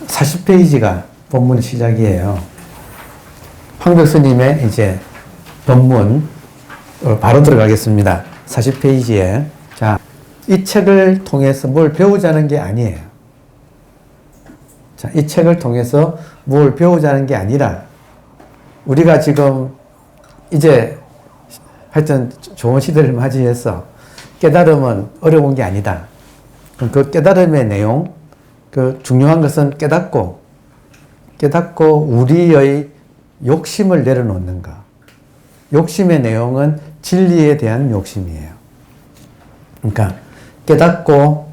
40페이지가 본문 시작이에요. 황벽스님의 이제 본문 바로 들어가겠습니다. 40페이지에. 자, 이 책을 통해서 뭘 배우자는 게 아니에요. 자, 이 책을 통해서 뭘 배우자는 게 아니라 우리가 지금 이제 하여튼 좋은 시대를 맞이해서 깨달음은 어려운 게 아니다. 그 깨달음의 내용, 그 중요한 것은 깨닫고 우리의 욕심을 내려놓는 것. 욕심의 내용은 진리에 대한 욕심이에요. 그러니까 깨닫고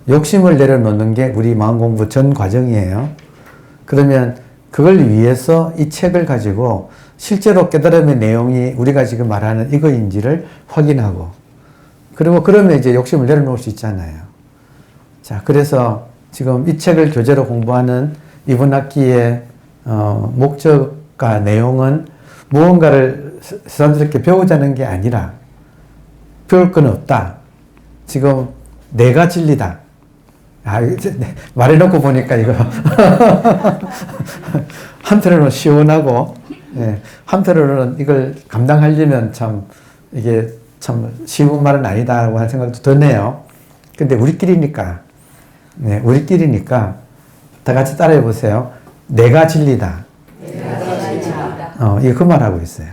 욕심을 내려놓는 게 우리 마음 공부 전 과정이에요. 그러면 그걸 위해서 이 책을 가지고 실제로 깨달음의 내용이 우리가 지금 말하는 이거인지를 확인하고 그리고 그러면 이제 욕심을 내려놓을 수 있잖아요. 자, 그래서 지금 이 책을 교재로 공부하는 이번 학기의 목적과 내용은 무언가를 사람들에게 배우자는 게 아니라 배울 건 없다. 지금 내가 진리다. 아, 말해놓고 보니까 이거 한편으로는 시원하고 한편으로는 이걸 감당하려면 참 이게 참 쉬운 말은 아니다라고 하는 생각도 드네요. 근데 우리끼리니까 다 같이 따라해 보세요. 내가 진리다. 이거 그 말하고 있어요.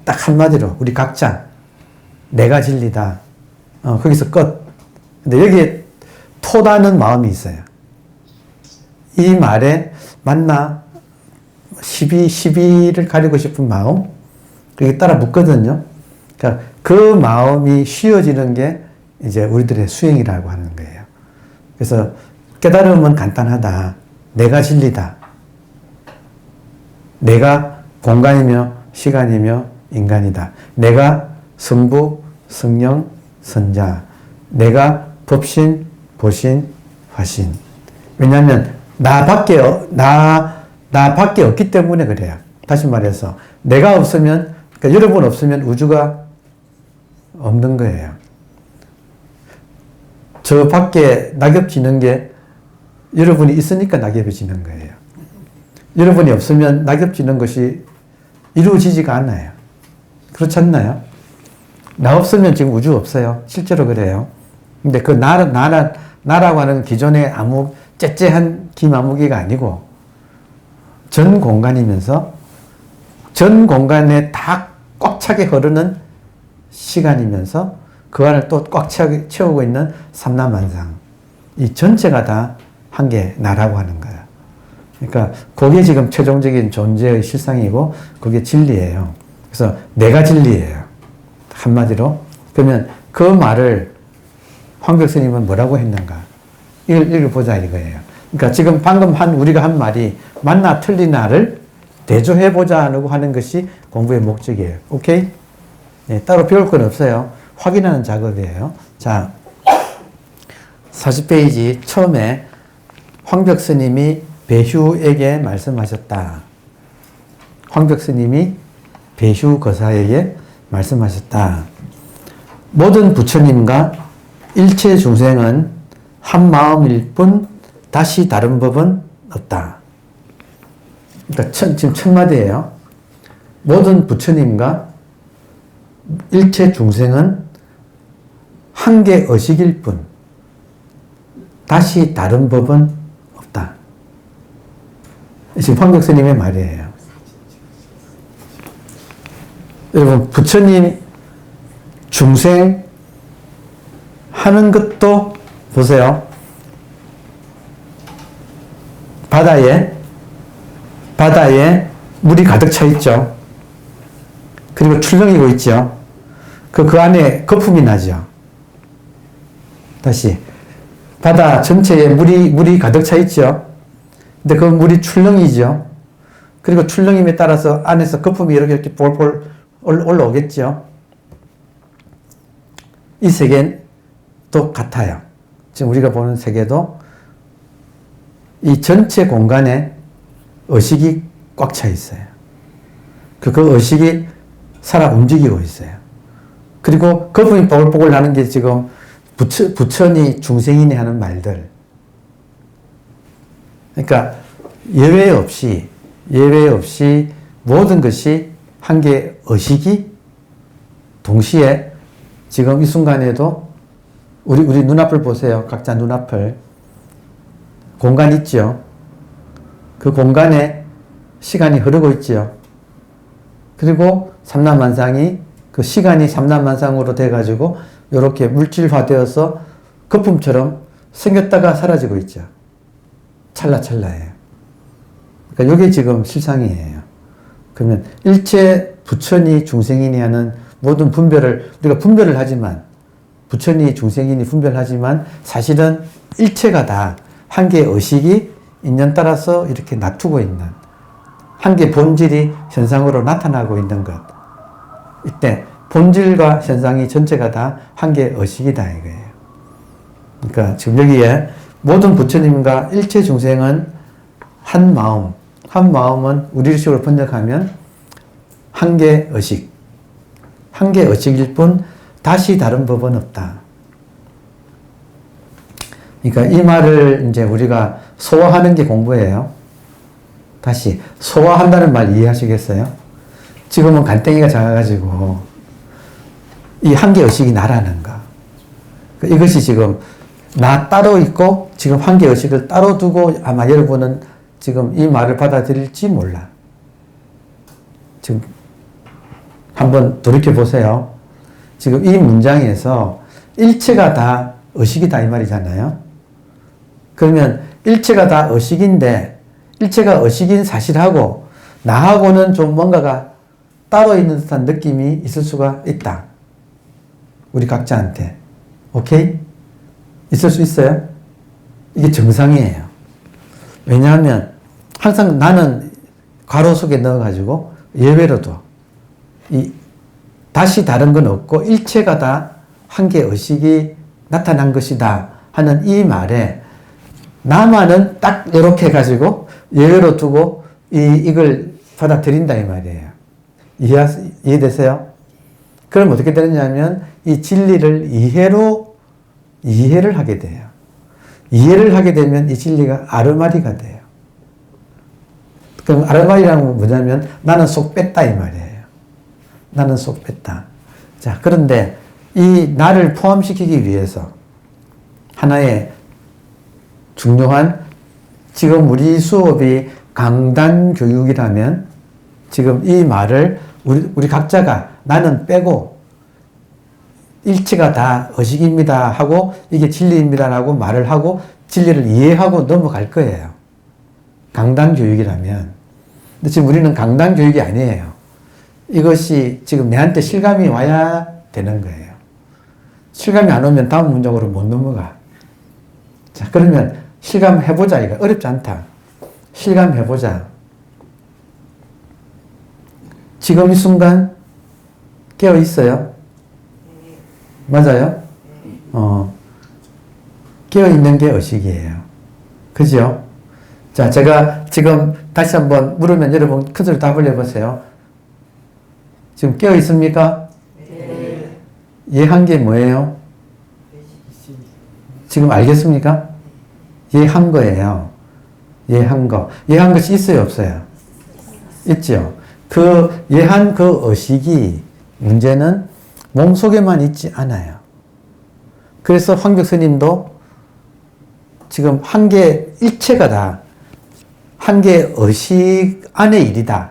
딱 한마디로 우리 각자 내가 진리다. 거기서 끝. 근데 여기에 토다는 마음이 있어요. 이 말에 맞나? 12를 가리고 싶은 마음? 그게 따라 붙거든요. 그러니까 그 마음이 쉬어지는 게 이제 우리들의 수행이라고 하는 거예요. 그래서 깨달음은 간단하다. 내가 진리다. 내가 공간이며 시간이며 인간이다. 내가 성부, 성령, 선자. 내가 법신, 보신, 화신. 왜냐하면 나밖에 없기 때문에 그래요. 다시 말해서 내가 없으면, 그러니까 여러분 없으면 우주가 없는 거예요. 저 밖에 낙엽 지는 게 여러분이 있으니까 낙엽이 지는 거예요. 여러분이 없으면 낙엽 지는 것이 이루어지지가 않아요. 그렇지 않나요? 나 없으면 지금 우주 없어요. 실제로 그래요. 근데 그 나라고 하는 기존의 째째한 기마무기가 아니고 전 공간이면서 전 공간에 다 꽉 차게 흐르는 시간이면서 그 안을 또 꽉 채우고 있는 삼라만상. 이 전체가 다 한 개 나라고 하는 거예요. 그러니까 그게 지금 최종적인 존재의 실상이고 그게 진리예요. 그래서 내가 진리예요. 한마디로. 그러면 그 말을 황벽스님은 뭐라고 했는가? 이걸 읽어보자 이거예요. 그러니까 지금 방금 우리가 한 말이 맞나 틀리나를 대조해보자고 하는 것이 공부의 목적이에요. 오케이? 네, 따로 배울 건 없어요. 확인하는 작업이에요. 자, 40페이지 처음에 황벽스님이 배휴에게 말씀하셨다. 황벽스님이 배휴 거사에게 말씀하셨다. 모든 부처님과 일체 중생은 한 마음일 뿐 다시 다른 법은 없다. 그러니까 지금 첫 마디예요. 모든 부처님과 일체 중생은 한 개 의식일 뿐 다시 다른 법은 없다. 지금 황벽스님의 말이에요. 여러분 부처님 중생 하는 것도 보세요. 바다에 물이 가득 차 있죠. 그리고 출렁이고 있죠. 그 안에 거품이 나죠. 다시. 바다 전체에 물이 가득 차 있죠. 근데 그 물이 출렁이죠. 그리고 출렁임에 따라서 안에서 거품이 이렇게 볼볼 올라오겠죠. 이 세계도 같아요. 지금 우리가 보는 세계도 이 전체 공간에 의식이 꽉 차 있어요. 그 의식이 살아 움직이고 있어요. 그리고 거품이 뽀글뽀글 나는 게 지금 부처니 중생이니 하는 말들. 그러니까 예외 없이 모든 것이 한 개의 의식이 동시에 지금 이 순간에도 우리 눈앞을 보세요. 각자 눈앞을. 공간 있죠. 그 공간에 시간이 흐르고 있죠. 그리고 삼라만상이 그 시간이 삼라만상으로 돼가지고 이렇게 물질화되어서 거품처럼 생겼다가 사라지고 있죠. 찰나찰나예요. 그러니까 이게 지금 실상이에요. 그러면 일체 부처니 중생이니 하는 모든 분별을 우리가 분별을 하지만 부처니 중생이니 분별하지만 사실은 일체가 다 한 개의 의식이 인연 따라서 이렇게 놔두고 있는 한 개의 본질이 현상으로 나타나고 있는 것. 이때 본질과 현상이 전체가 다 한 개의 의식이다 이거예요. 그러니까 지금 여기에 모든 부처님과 일체 중생은 한 마음은 우리식으로 번역하면 한 개의 의식. 한 개의 의식일 뿐 다시 다른 법은 없다. 그러니까 이 말을 이제 우리가 소화하는 게 공부예요. 다시 소화한다는 말 이해하시겠어요? 지금은 간땡이가 작아가지고 이 한 개의 의식이 나라는 거. 이것이 지금 나 따로 있고 지금 한 개의 의식을 따로 두고 아마 여러분은 지금 이 말을 받아들일지 몰라. 지금 한번 돌이켜 보세요. 지금 이 문장에서 일체가 다 의식이다 이 말이잖아요. 그러면 일체가 다 의식인데 일체가 의식인 사실하고 나하고는 좀 뭔가가 따로 있는 듯한 느낌이 있을 수가 있다. 우리 각자한테. 오케이? 있을 수 있어요? 이게 정상이에요. 왜냐하면 항상 나는 괄호 속에 넣어가지고 예외로도 다시 다른 건 없고 일체가 다 한 개의 의식이 나타난 것이다 하는 이 말에 나만은 딱 이렇게 해가지고 예외로 두고 이걸 받아들인다 이 말이에요. 이해되세요? 그럼 어떻게 되느냐면 이 진리를 이해를 하게 돼요. 이해를 하게 되면 이 진리가 아르마리가 돼요. 그럼 아르마리라는 건 뭐냐면 나는 속 뺐다 이 말이에요. 나는 속 뺐다. 자, 그런데 이 나를 포함시키기 위해서 하나의 중요한 지금 우리 수업이 강단 교육이라면 지금 이 말을 우리 각자가 나는 빼고 일체가 다 의식입니다 하고 이게 진리입니다라고 말을 하고 진리를 이해하고 넘어갈 거예요. 강단 교육이라면. 근데 지금 우리는 강단 교육이 아니에요. 이것이 지금 내한테 실감이 와야 되는 거예요. 실감이 안 오면 다음 문장으로 못 넘어가. 자, 그러면 실감해보자. 이거 어렵지 않다. 실감해보자. 지금 이 순간 깨어 있어요? 맞아요? 깨어 있는 게 의식이에요. 그죠? 자, 제가 지금 다시 한번 물으면 여러분 큰 소리 답을 해보세요. 지금 깨어 있습니까? 네. 이해한 게 뭐예요? 지금 알겠습니까? 이해한 거예요. 이해한 거. 이해한 것이 있어요, 없어요? 있죠. 그 이해한 그 의식이 문제는 몸속에만 있지 않아요. 그래서 황벽 스님도 지금 한 개 일체가 다 한 개의 의식 안의 일이다.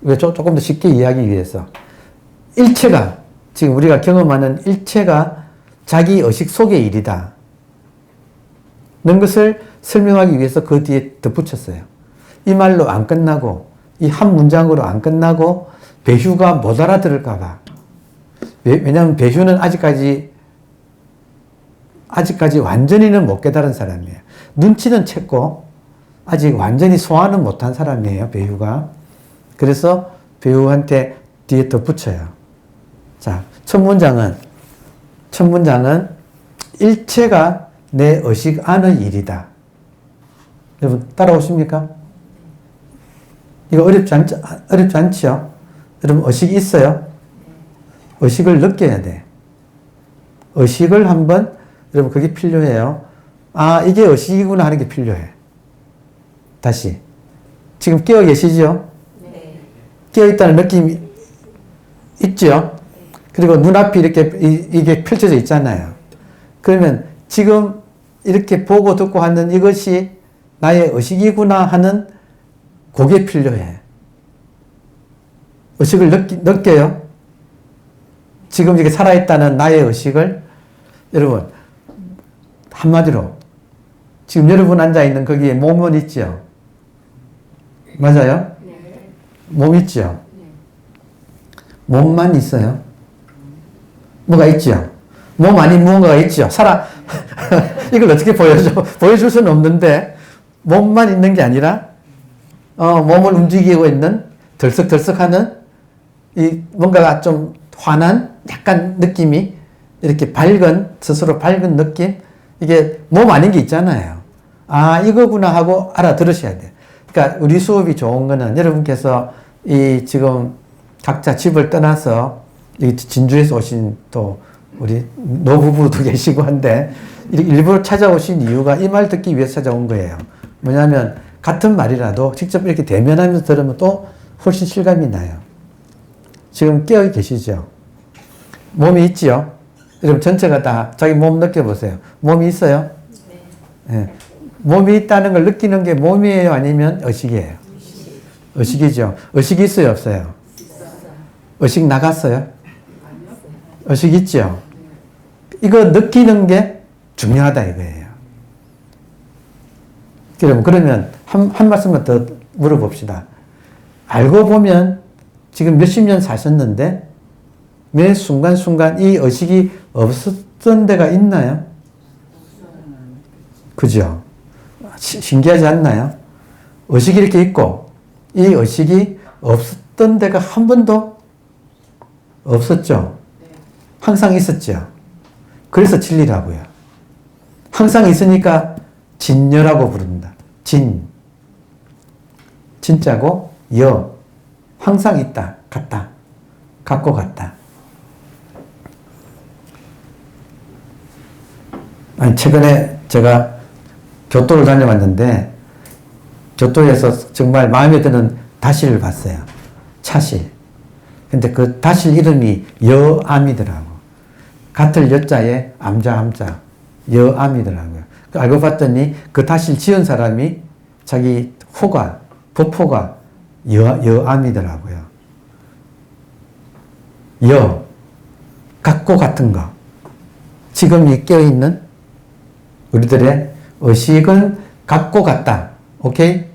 왜 조금 더 쉽게 이해하기 위해서 일체가 지금 우리가 경험하는 일체가 자기 의식 속의 일이다. 는 것을 설명하기 위해서 그 뒤에 덧붙였어요. 이 말로 안 끝나고 이 한 문장으로 안 끝나고 배휴가 못 알아들을까 봐. 왜냐하면 배휴는 아직까지 완전히는 못 깨달은 사람이에요. 눈치는 챘고 아직 완전히 소화는 못한 사람이에요. 배휴가. 그래서 배우한테 뒤에 덧붙여요. 자, 첫 문장은 일체가 내 의식 안의 일이다. 여러분 따라오십니까? 이거 어렵지 않죠? 여러분 의식이 있어요? 의식을 느껴야 돼. 의식을 한번 여러분 그게 필요해요. 아, 이게 의식이구나 하는 게 필요해. 다시. 지금 깨어 계시죠? 네. 깨어 있다는 느낌이 있죠? 그리고 눈앞이 이렇게, 이게 펼쳐져 있잖아요. 그러면 지금 이렇게 보고 듣고 하는 이것이 나의 의식이구나 하는 그게 필요해. 의식을 느껴요? 지금 이렇게 살아있다는 나의 의식을 여러분 한마디로 지금 여러분 앉아있는 거기에 몸은 있죠? 맞아요? 네. 몸 있죠? 네. 몸만 있어요? 뭐가 있죠? 몸 아닌 무언가가 있죠? 이걸 어떻게 보여줘? 보여줄 수는 없는데 몸만 있는 게 아니라 몸을 움직이고 있는 덜썩덜썩하는 이 뭔가가 좀 환한 약간 느낌이 이렇게 스스로 밝은 느낌? 이게 몸 아닌 게 있잖아요. 아, 이거구나 하고 알아들으셔야 돼요. 그러니까 우리 수업이 좋은 거는 여러분께서 이 지금 각자 집을 떠나서 이 진주에서 오신 또 우리 노부부도 계시고 한데 일부러 찾아오신 이유가 이 말 듣기 위해서 찾아온 거예요. 뭐냐면 같은 말이라도 직접 이렇게 대면하면서 들으면 또 훨씬 실감이 나요. 지금 깨어 계시죠? 몸이 있지요? 여러분 전체가 다 자기 몸 느껴보세요. 몸이 있어요? 네. 네. 몸이 있다는 걸 느끼는 게 몸이에요? 아니면 의식이에요? 의식이죠. 의식이 있어요? 없어요? 의식 나갔어요? 의식 있죠? 이거 느끼는 게 중요하다 이거예요. 그러면 한 말씀만 더 물어봅시다. 알고 보면 지금 몇십 년 사셨는데 매 순간순간 이 의식이 없었던 데가 있나요? 그죠? 신기하지 않나요? 의식이 이렇게 있고 이 의식이 없었던 데가 한 번도 없었죠? 항상 있었죠? 그래서 진리라고요. 항상 있으니까 진여라고 부릅니다. 진짜고 여. 항상 있다. 같다. 같고 같다. 아니, 최근에 제가 교토를 다녀왔는데 교토에서 정말 마음에 드는 다실을 봤어요. 차실. 근데 그 다실 이름이 여암이더라고. 같을 여자에 암자 함자. 여암이더라고요. 알고 봤더니 그 다실 지은 사람이 자기 부포가 여암이더라고요. 같고 같은 거. 지금 이 깨어있는 우리들의 의식은 같고 같다. 오케이?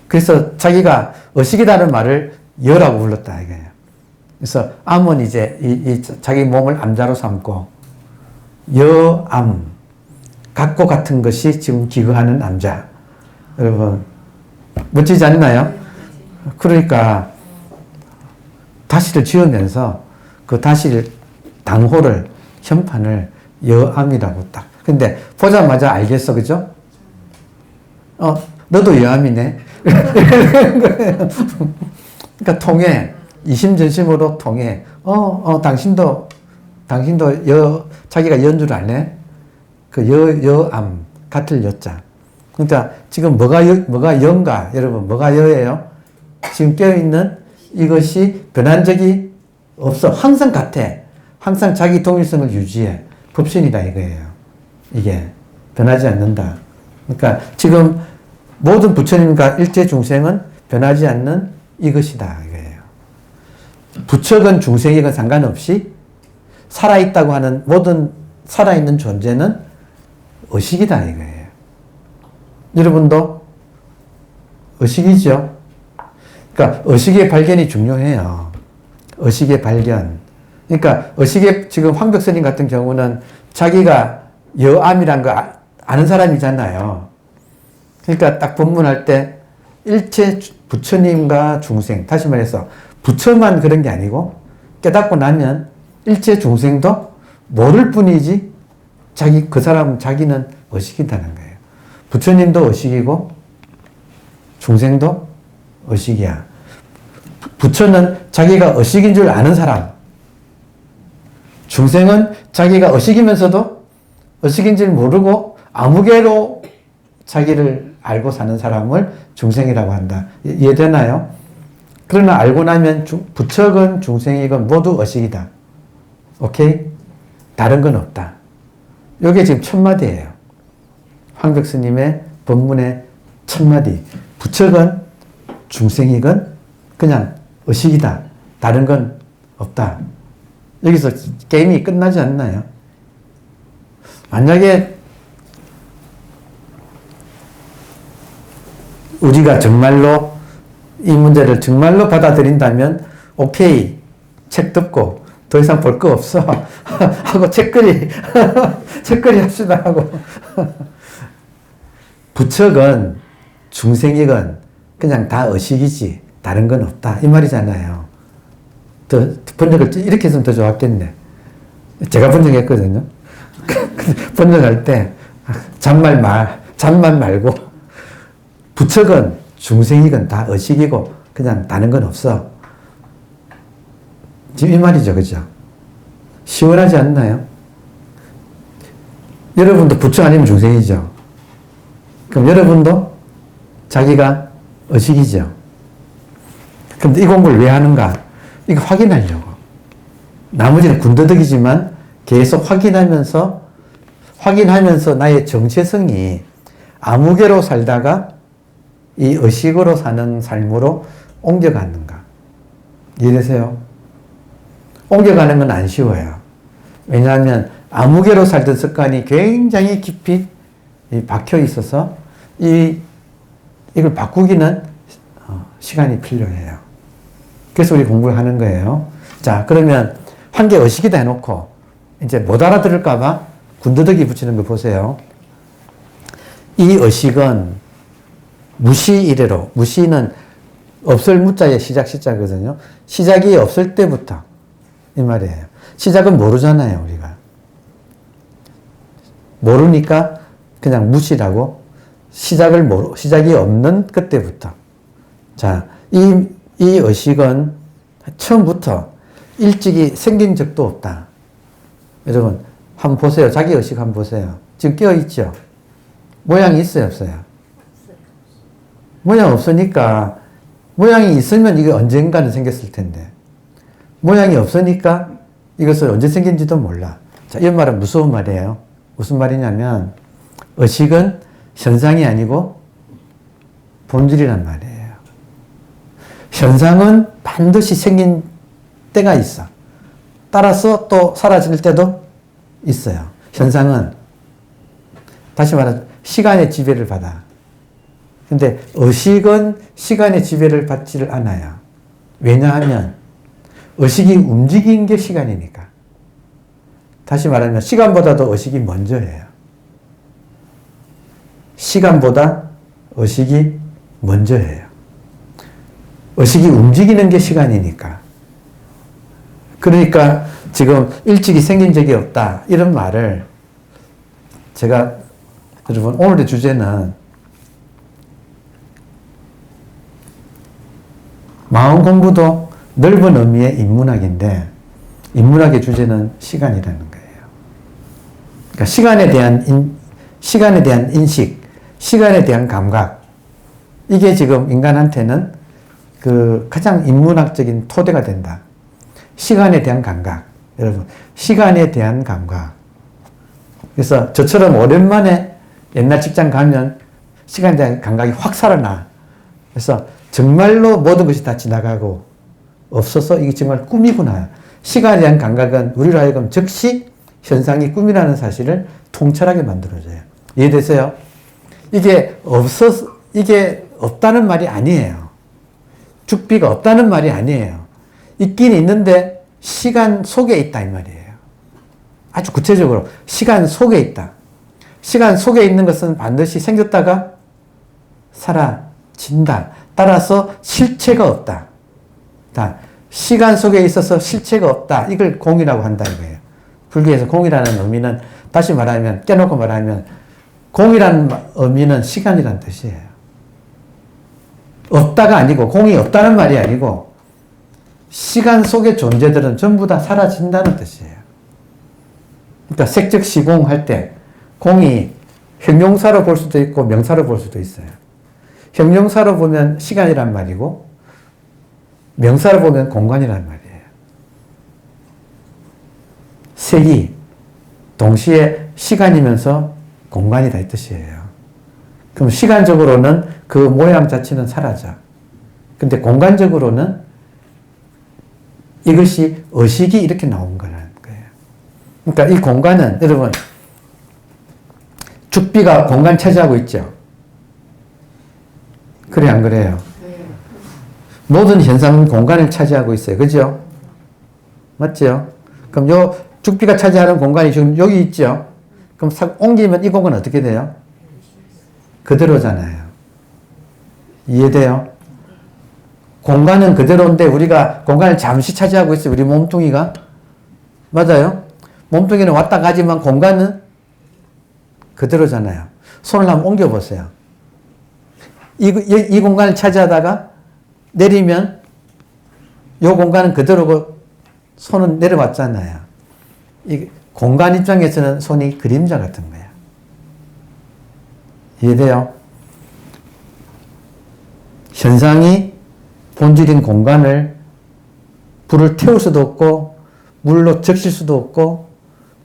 그래서 자기가 의식이라는 말을 여라고 불렀다 이거예요. 그래서 암은 이제 자기 몸을 암자로 삼고 여암 같고 같은 것이 지금 기거하는 암자. 여러분 멋지지 않나요? 그러니까 다시를 지으면서 그 다시 단호를 현판을 여암이라고 딱. 근데 보자마자 알겠어, 그죠? 너도 여암이네. 그러니까 통해. 이심전심으로 통해. 당신도 자기가 연 줄 아네? 그 여암, 같을 여자. 그러니까 지금 뭐가 여인가? 여러분, 뭐가 여예요? 지금 깨어있는 이것이 변한 적이 없어. 항상 같아. 항상 자기 동일성을 유지해. 법신이다 이거예요. 이게 변하지 않는다. 그러니까 지금 모든 부처님과 일체 중생은 변하지 않는 이것이다 이거예요. 부처건 중생이건 상관없이 살아있다고 하는 모든 살아있는 존재는 의식이다 이거예요. 여러분도 의식이죠? 그러니까 의식의 발견이 중요해요. 의식의 발견. 그러니까 의식의 지금 황벽스님 같은 경우는 자기가 여암이란 거 아는 사람이잖아요. 그러니까 딱 법문할 때 일체 부처님과 중생, 다시 말해서 부처만 그런 게 아니고 깨닫고 나면 일체 중생도 모를 뿐이지 자기는 의식이라는 거예요. 부처님도 의식이고 중생도 의식이야. 부처는 자기가 의식인 줄 아는 사람. 중생은 자기가 의식이면서도 의식인 줄 모르고 아무개로 자기를 알고 사는 사람을 중생이라고 한다. 이해되나요? 그러나 알고 나면 부처건 중생이건 모두 의식이다. 오케이? 다른 건 없다. 이게 지금 첫 마디예요. 황벽 스님의 법문의 첫 마디. 부처건 중생이건 그냥 의식이다. 다른 건 없다. 여기서 게임이 끝나지 않나요? 만약에 우리가 정말로 이 문제를 정말로 받아들인다면 오케이, 책 덮고 더 이상 볼 거 없어 하고 책거리 책거리 합시다 하고 부처건 중생이건 그냥 다 의식이지 다른 건 없다 이 말이잖아요. 더 번역을 이렇게 했으면 더 좋았겠네. 제가 번역했거든요. 번역할 때 잠만 말고 부처건 중생이건 다 의식이고 그냥 다른 건 없어. 지금 이 말이죠. 그죠? 시원하지 않나요? 여러분도 부처 아니면 중생이죠. 그럼 여러분도 자기가 의식이죠. 근데 이 공부를 왜 하는가? 이거 확인하려고. 나머지는 군더더기지만 계속 확인하면서 나의 정체성이 아무개로 살다가 이 의식으로 사는 삶으로 옮겨가는가. 이해되세요? 옮겨가는 건 안 쉬워요. 왜냐하면 아무개로 살던 습관이 굉장히 깊이 박혀 있어서 이걸 바꾸기는 시간이 필요해요. 그래서 우리 공부를 하는 거예요. 자, 그러면 한 개 의식이다 해놓고 이제 못 알아들을까봐 군더더기 붙이는 거 보세요. 이 의식은 무시 이래로, 무시는 없을 무자의 시작 시자거든요. 시작이 없을 때부터 이 말이에요. 시작은 모르잖아요, 우리가. 모르니까 그냥 무시라고 시작이 없는 그때부터. 자, 이 의식은 처음부터 일찍이 생긴 적도 없다. 여러분, 한번 보세요. 자기 의식 한번 보세요. 지금 깨어있죠? 모양이 있어요, 없어요? 모양 없으니까, 모양이 있으면 이게 언젠가는 생겼을 텐데, 모양이 없으니까 이것을 언제 생긴지도 몰라. 자, 이 말은 무서운 말이에요. 무슨 말이냐면, 의식은 현상이 아니고 본질이란 말이에요. 현상은 반드시 생긴 때가 있어. 따라서 또 사라질 때도 있어요. 현상은, 다시 말하면, 시간의 지배를 받아. 근데 의식은 시간의 지배를 받지를 않아요. 왜냐하면 의식이 움직인 게 시간이니까. 다시 말하면 시간보다도 의식이 먼저예요. 시간보다 의식이 먼저예요. 의식이 움직이는 게 시간이니까. 그러니까 지금 일찍이 생긴 적이 없다. 이런 말을 제가 여러분 오늘의 주제는 마음 공부도 넓은 의미의 인문학인데 인문학의 주제는 시간이라는 거예요. 그러니까 시간에 대한 인식, 시간에 대한 감각 이게 지금 인간한테는 그 가장 인문학적인 토대가 된다. 시간에 대한 감각. 여러분, 시간에 대한 감각. 그래서 저처럼 오랜만에 옛날 직장 가면 시간에 대한 감각이 확 살아나. 그래서 정말로 모든 것이 다 지나가고 없어서 이게 정말 꿈이구나. 시간에 대한 감각은 우리로 하여금 즉시 현상이 꿈이라는 사실을 통찰하게 만들어줘요. 이해되세요? 이게 없다는 말이 아니에요. 죽비가 없다는 말이 아니에요. 있긴 있는데 시간 속에 있다 이 말이에요. 아주 구체적으로 시간 속에 있다. 시간 속에 있는 것은 반드시 생겼다가 사라진다. 따라서 실체가 없다. 시간 속에 있어서 실체가 없다. 이걸 공이라고 한다 이거예요. 불교에서 공이라는 의미는 다시 말하면 깨놓고 말하면 공이라는 의미는 시간이라는 뜻이에요. 없다가 아니고 공이 없다는 말이 아니고 시간 속의 존재들은 전부 다 사라진다는 뜻이에요. 그러니까 색즉 시공 할 때 공이 형용사로 볼 수도 있고 명사로 볼 수도 있어요. 형용사로 보면 시간이란 말이고 명사로 보면 공간이란 말이에요. 색이 동시에 시간이면서 공간이다 이 뜻이에요. 그럼 시간적으로는 그 모양 자체는 사라져. 근데 공간적으로는 이것이 의식이 이렇게 나온 거라는 거예요. 그러니까 이 공간은 여러분 죽비가 공간 차지하고 있죠. 그래 안 그래요? 모든 현상은 공간을 차지하고 있어요. 그죠? 맞죠? 그럼 요 죽비가 차지하는 공간이 지금 여기 있죠? 그럼 싹 옮기면 이 공간은 어떻게 돼요? 그대로잖아요. 이해돼요? 공간은 그대로인데 우리가 공간을 잠시 차지하고 있어요. 우리 몸뚱이가. 맞아요? 몸뚱이는 왔다 가지만 공간은 그대로잖아요. 손을 한번 옮겨보세요. 이 공간을 차지하다가 내리면 이 공간은 그대로고 손은 내려왔잖아요. 이 공간 입장에서는 손이 그림자 같은 거예요. 이해돼요? 현상이 본질인 공간을 불을 태울 수도 없고 물로 적실 수도 없고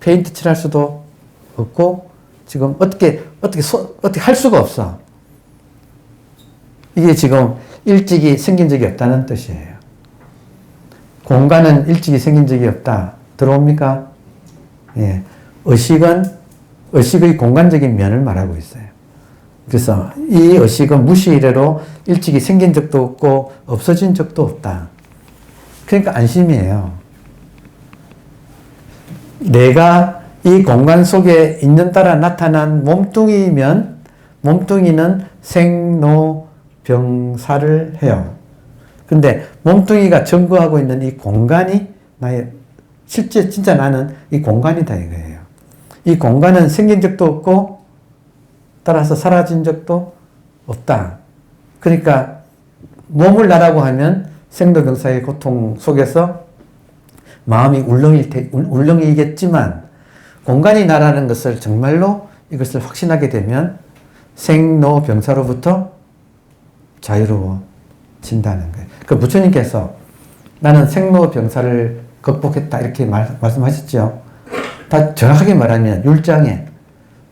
페인트 칠할 수도 없고 지금 어떻게 할 수가 없어. 이게 지금 일찍이 생긴 적이 없다는 뜻이에요. 공간은 일찍이 생긴 적이 없다. 들어옵니까? 예. 의식의 공간적인 면을 말하고 있어요. 그래서 이 의식은 무시 이래로 일찍이 생긴 적도 없고 없어진 적도 없다. 그러니까 안심이에요. 내가 이 공간 속에 있는 따라 나타난 몸뚱이면 몸뚱이는 생로병사를 해요. 근데 몸뚱이가 증거하고 있는 이 공간이 나의 실제 진짜 나는 이 공간이다 이거예요. 이 공간은 생긴 적도 없고 따라서 사라진 적도 없다. 그러니까 몸을 나라고 하면 생로병사의 고통 속에서 마음이 울렁이겠지만 공간이 나라는 것을 정말로 이것을 확신하게 되면 생로병사로부터 자유로워진다는 거예요. 그 부처님께서 나는 생로병사를 극복했다 이렇게 말씀하셨죠. 다 정확하게 말하면 율장에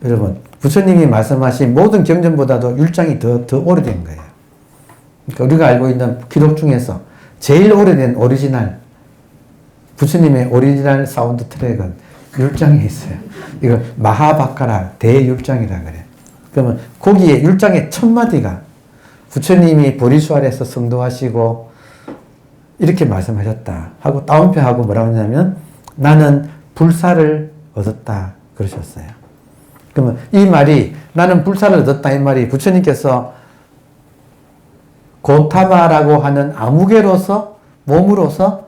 여러분 부처님이 말씀하신 모든 경전보다도 율장이 더 오래된 거예요. 그러니까 우리가 알고 있는 기록 중에서 제일 오래된 오리지널 부처님의 오리지널 사운드 트랙은 율장에 있어요. 이거 마하바카라 대율장이라 그래. 그러면 거기에 율장의 첫 마디가 부처님이 보리수 아래서 성도하시고 이렇게 말씀하셨다 하고 다운표하고 뭐라고 하냐면 나는 불사를 얻었다 그러셨어요. 그러면 이 말이 나는 불사를 얻었다 이 말이 부처님께서 고타마라고 하는 아무개로서 몸으로서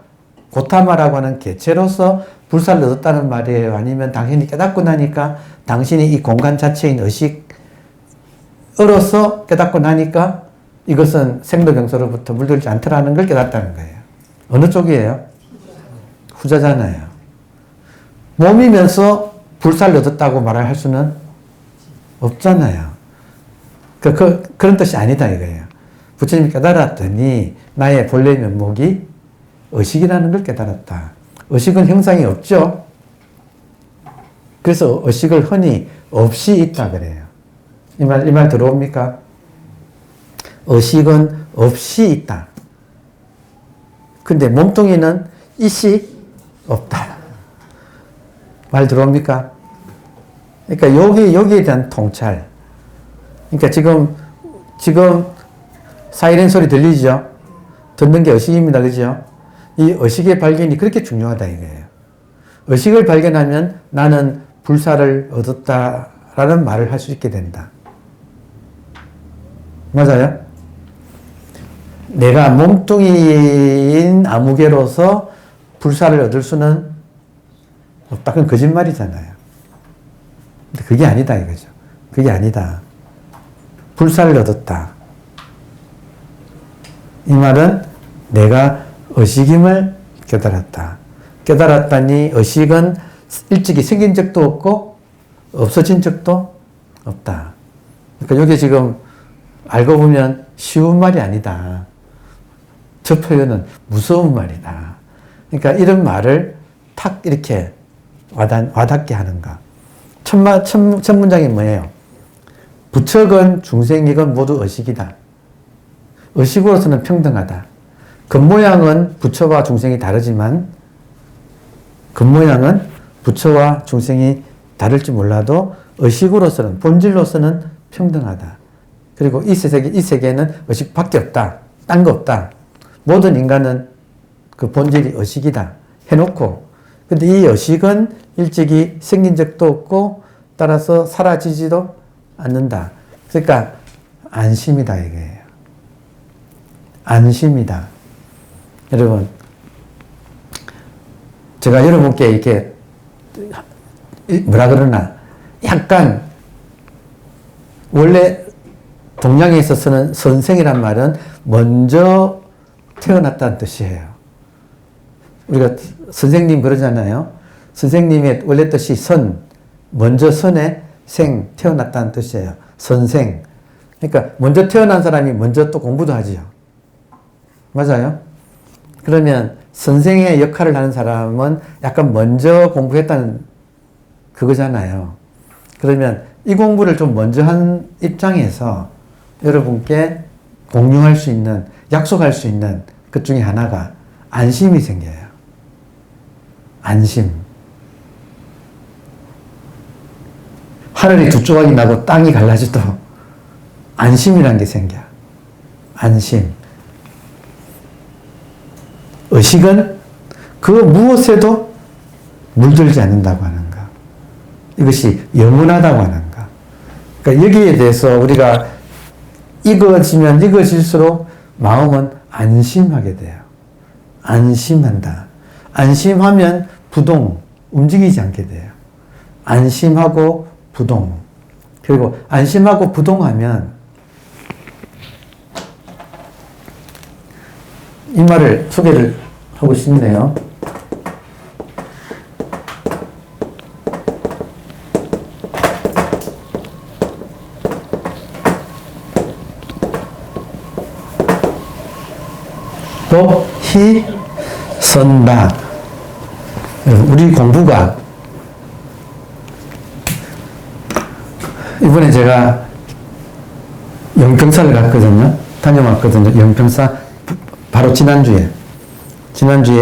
고타마라고 하는 개체로서 불사를 얻었다는 말이에요? 아니면 당신이 깨닫고 나니까 당신이 이 공간 자체인 의식으로서 깨닫고 나니까 이것은 생로병사로부터 물들지 않더라는 걸 깨닫다는 거예요. 어느 쪽이에요? 후자잖아요. 몸이면서 불사를 얻었다고 말할 수는 없잖아요. 그런 뜻이 아니다 이거예요. 부처님이 깨달았더니 나의 본래 면목이 의식이라는 걸 깨달았다. 의식은 형상이 없죠. 그래서 의식을 흔히 없이 있다 그래요. 이 말 들어옵니까? 의식은 없이 있다. 근데 몸뚱이는 있이 없다. 말 들어옵니까? 그러니까 여기에 대한 통찰. 그러니까 지금 사이렌 소리 들리죠? 듣는 게 의식입니다. 그죠? 이 의식의 발견이 그렇게 중요하다 이거예요. 의식을 발견하면 나는 불사를 얻었다라는 말을 할 수 있게 된다. 맞아요? 내가 몸뚱이인 아무개로서 불사를 얻을 수는 없다. 그건 거짓말이잖아요. 근데 그게 아니다 이거죠. 그게 아니다. 불사를 얻었다. 이 말은 내가 의식임을 깨달았다. 깨달았다니 의식은 일찍이 생긴 적도 없고 없어진 적도 없다. 그러니까 이게 지금 알고 보면 쉬운 말이 아니다. 저 표현은 무서운 말이다. 그러니까 이런 말을 탁 이렇게 와닿게 하는가. 첫 문장이 뭐예요? 부척은 중생이건 모두 의식이다. 의식으로서는 평등하다. 겉모양은 부처와 중생이 다르지만 겉모양은 부처와 중생이 다를지 몰라도 의식으로서는 본질로서는 평등하다. 그리고 이 세계에는 의식밖에 없다. 딴 거 없다. 모든 인간은 그 본질이 의식이다. 해놓고 근데 이 의식은 일찍이 생긴 적도 없고 따라서 사라지지도 않는다. 그러니까 안심이다 이거예요. 안심이다. 여러분 제가 여러분께 이렇게 뭐라 그러나 약간 원래 동양에서 쓰는 선생이란 말은 먼저 태어났다는 뜻이에요. 우리가 선생님 그러잖아요. 선생님의 원래 뜻이 선, 먼저 선에 생, 태어났다는 뜻이에요. 선생. 그러니까 먼저 태어난 사람이 먼저 또 공부도 하지요. 맞아요? 그러면 선생의 역할을 하는 사람은 약간 먼저 공부했다는 그거잖아요. 그러면 이 공부를 좀 먼저 한 입장에서 여러분께 공유할 수 있는, 약속할 수 있는 것 중에 하나가 안심이 생겨요. 안심. 하늘이 두 조각이 나고 땅이 갈라져도 안심이라는 게 생겨. 안심. 의식은 그 무엇에도 물들지 않는다고 하는가. 이것이 영원하다고 하는가. 그러니까 여기에 대해서 우리가 익어지면 익어질수록 마음은 안심하게 돼요. 안심한다. 안심하면 부동, 움직이지 않게 돼요. 안심하고 부동. 그리고 안심하고 부동하면 이 말을 소개를 하고 싶네요. 법희선락. 우리 공부가 이번에 제가 영평사를 갔거든요. 다녀왔거든요. 영평사 바로 지난주에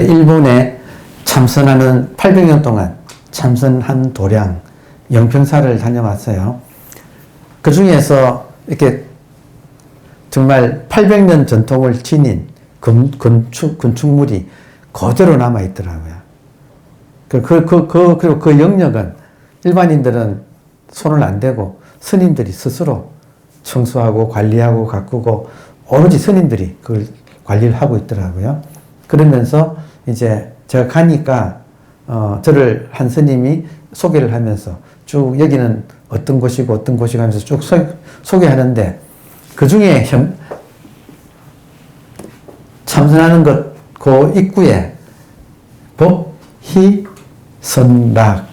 일본에 참선하는 800년 동안 참선한 도량 영평사를 다녀왔어요. 그 중에서 이렇게 정말 800년 전통을 지닌 건축물이 그대로 남아있더라고요. 그리고 그 영역은 일반인들은 손을 안 대고 스님들이 스스로 청소하고 관리하고 가꾸고 오로지 스님들이 그걸 관리를 하고 있더라고요. 그러면서 이제 제가 가니까 저를 한 스님이 소개를 하면서 쭉 여기는 어떤 곳이고 어떤 곳이고 하면서 쭉 소개하는데 그 중에 참선하는 것 그 입구에 법희선락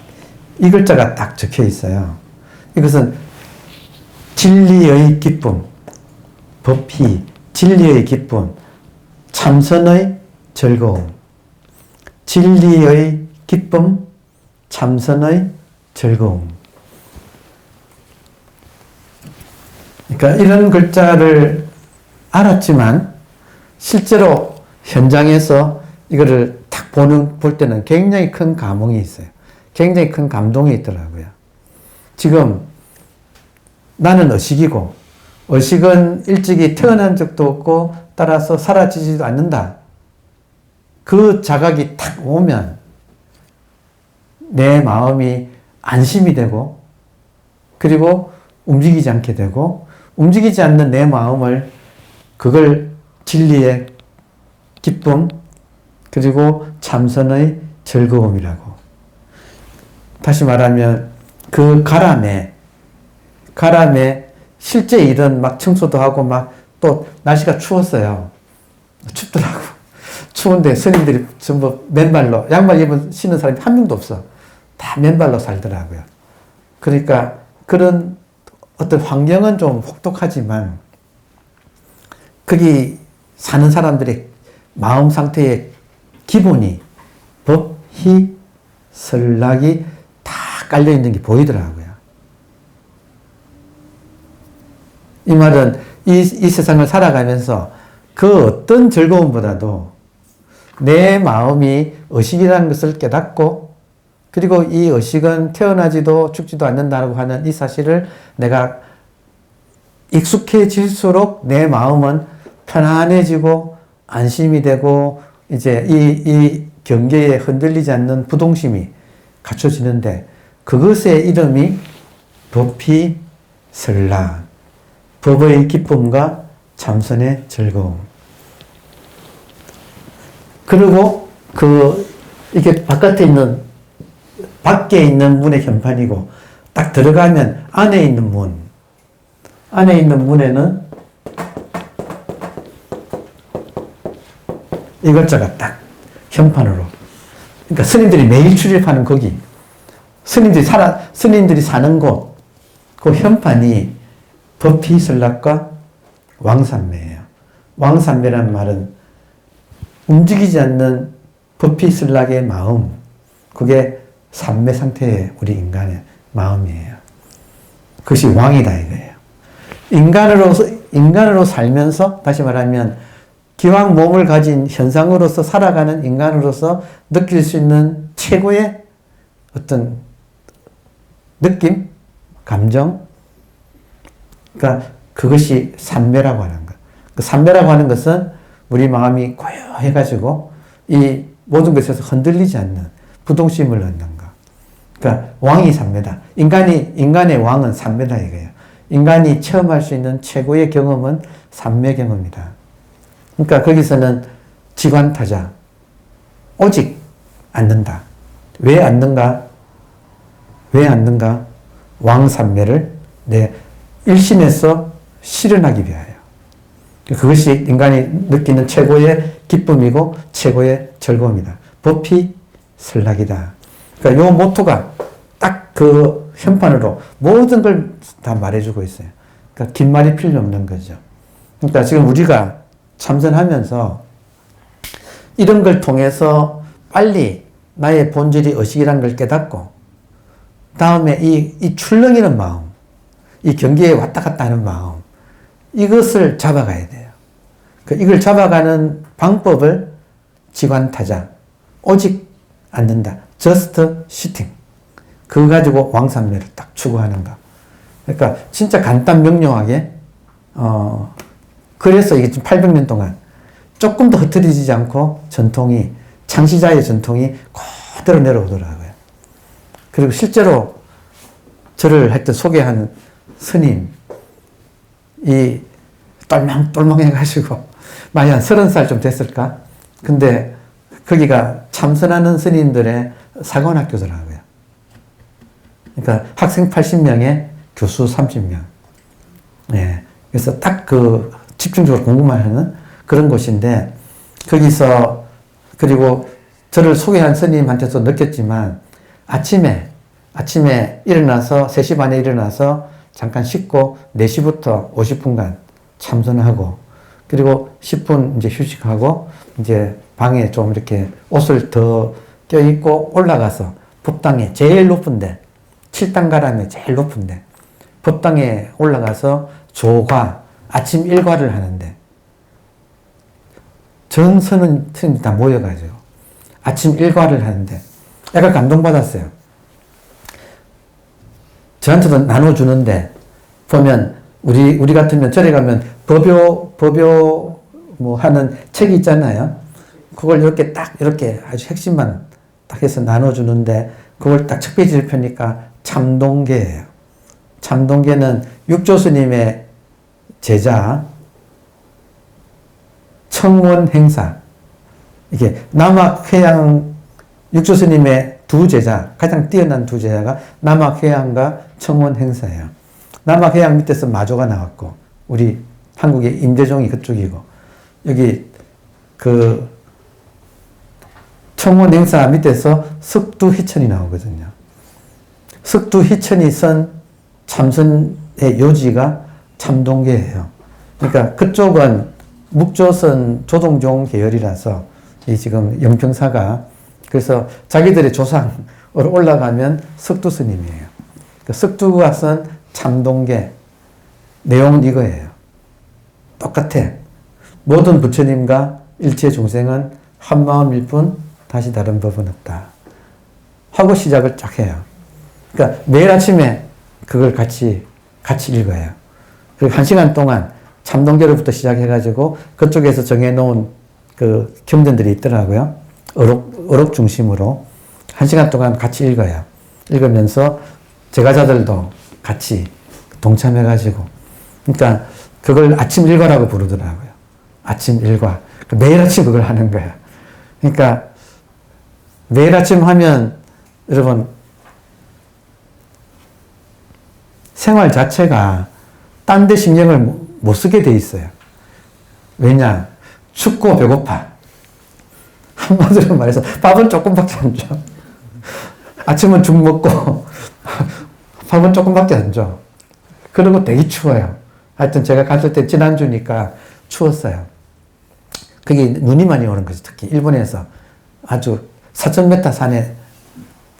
이 글자가 딱 적혀 있어요. 이것은 진리의 기쁨, 법희, 진리의 기쁨, 참선의 즐거움, 진리의 기쁨, 참선의 즐거움. 그러니까 이런 글자를 알았지만 실제로 현장에서 이거를 딱 볼 때는 굉장히 큰 감흥이 있어요. 굉장히 큰 감동이 있더라고요. 지금 나는 의식이고 의식은 일찍이 태어난 적도 없고 따라서 사라지지도 않는다. 그 자각이 딱 오면 내 마음이 안심이 되고 그리고 움직이지 않게 되고 움직이지 않는 내 마음을 그걸 진리의 기쁨 그리고 참선의 즐거움이라고. 다시 말하면 그 가람에 실제 일은 막 청소도 하고 막 또 날씨가 추웠어요. 춥더라고. 추운데 스님들이 전부 맨발로 양말 신는 사람이 한 명도 없어. 다 맨발로 살더라고요. 그러니까 그런 어떤 환경은 좀 혹독하지만 거기 사는 사람들의 마음 상태의 기본이 법, 희, 설락이 다 깔려있는 게 보이더라고요. 이 말은 이 세상을 살아가면서 그 어떤 즐거움보다도 내 마음이 의식이라는 것을 깨닫고 그리고 이 의식은 태어나지도 죽지도 않는다고 하는 이 사실을 내가 익숙해질수록 내 마음은 편안해지고 안심이 되고 이제 이 경계에 흔들리지 않는 부동심이 갖춰지는데 그것의 이름이 법희 설락, 법의 기쁨과 참선의 즐거움. 그리고 이게 밖에 있는 문의 현판이고 딱 들어가면 안에 있는 문에는 이것저것 딱 현판으로. 그러니까 스님들이 매일 출입하는 거기, 스님들이 사는 곳, 그 현판이 법희 설락과 왕삼매예요. 왕삼매라는 말은 움직이지 않는 법희 설락의 마음, 그게 삼매 상태의 우리 인간의 마음이에요. 그것이 왕이다 이거예요. 인간으로 살면서 다시 말하면 기왕 몸을 가진 현상으로서 살아가는 인간으로서 느낄 수 있는 최고의 어떤 느낌, 감정, 그러니까 그것이 삼매라고 하는 것. 그 삼매라고 하는 것은 우리 마음이 고요해가지고 이 모든 것에서 흔들리지 않는 부동심을 얻는 것. 그러니까 왕이 삼매다. 인간의 왕은 삼매다 이거예요. 인간이 체험할 수 있는 최고의 경험은 삼매 경험이다. 그러니까 거기서는 지관타자, 오직 않는다. 왜 않는가? 왕삼매를 내 일신에서 실현하기 위하여. 그것이 인간이 느끼는 최고의 기쁨이고 최고의 즐거움이다. 법희 설락이다. 그러니까 이 모토가 딱 그 현판으로 모든 걸 다 말해주고 있어요. 그러니까 긴 말이 필요 없는 거죠. 그러니까 지금 우리가 참선하면서 이런 걸 통해서 빨리 나의 본질이 의식이라는 걸 깨닫고 다음에 이 출렁이는 마음, 이 경계에 왔다 갔다 하는 마음, 이것을 잡아가야 돼요. 이걸 잡아가는 방법을 지관타자, 오직 않는다. just sitting. 그거 가지고 왕삼매를 딱 추구하는 거. 그러니까 진짜 간단 명료하게, 그래서 이게 좀 800년 동안 조금 더 흐트러지지 않고 창시자의 전통이 그대로 내려오더라고요. 그리고 실제로 저를 하여튼 소개한 스님, 똘망똘망해가지고, 많이 한 30살 좀 됐을까? 근데 거기가 참선하는 스님들의 사관학교더라고요. 그러니까 학생 80명에 교수 30명. 네. 그래서 딱 집중적으로 공부만 하는 그런 곳인데, 거기서, 그리고 저를 소개한 스님한테도 느꼈지만, 아침에 일어나서, 3시 반에 일어나서 잠깐 씻고, 4시부터 50분간 참선하고, 그리고 10분 이제 휴식하고, 이제 방에 좀 이렇게 옷을 더 껴입고 올라가서 법당에 제일 높은데, 7단가람에 제일 높은데, 법당에 올라가서 조과, 아침 일과를 하는데, 전 스님이 다 모여가지고, 아침 일과를 하는데, 약간 감동받았어요. 저한테도 나눠주는데, 보면, 우리 같으면 절에 가면 법요 하는 책이 있잖아요. 그걸 이렇게 아주 핵심만 딱 해서 나눠주는데, 그걸 딱 첫 페이지를 펴니까 참동계예요. 참동계는 육조스님의 제자, 청원행사. 이게 남학회양 육조스님의 두 제자, 가장 뛰어난 두 제자가 남학회양과 청원행사예요. 남학회양 밑에서 마조가 나왔고, 우리 한국의 임재종이 그쪽이고, 여기 청원행사 밑에서 석두희천이 나오거든요. 석두희천이 쓴 참선 요지가 참동계예요. 그러니까 그쪽은 묵조선 조동종 계열이라서 이 지금 영평사가 그래서 자기들의 조상으로 올라가면 석두스님이에요. 그 석두가 쓴 참동계 내용은 이거예요. 똑같아. 모든 부처님과 일체 중생은 한 마음일 뿐 다시 다른 법은 없다. 하고 시작을 쫙 해요. 그러니까 매일 아침에 그걸 같이 읽어요. 그리고 1시간 동안 참동계로부터 시작해가지고 그쪽에서 정해놓은 그 경전들이 있더라고요. 어록 중심으로 1시간 동안 같이 읽어요. 읽으면서 제가자들도 같이 동참해가지고 그러니까 그걸 아침 일과라고 부르더라고요. 아침 일과. 매일 아침 그걸 하는 거야. 그러니까 매일 아침 하면 여러분 생활 자체가 딴 데 신경을 못 쓰게 돼 있어요. 왜냐? 춥고 배고파. 한마디로 말해서 밥은 조금밖에 안 줘. 아침은 죽 먹고 밥은 조금밖에 안 줘. 그리고 되게 추워요. 하여튼 제가 갔을 때 지난주니까 추웠어요. 그게 눈이 많이 오는 거죠. 특히 일본에서 아주 4,000m 산의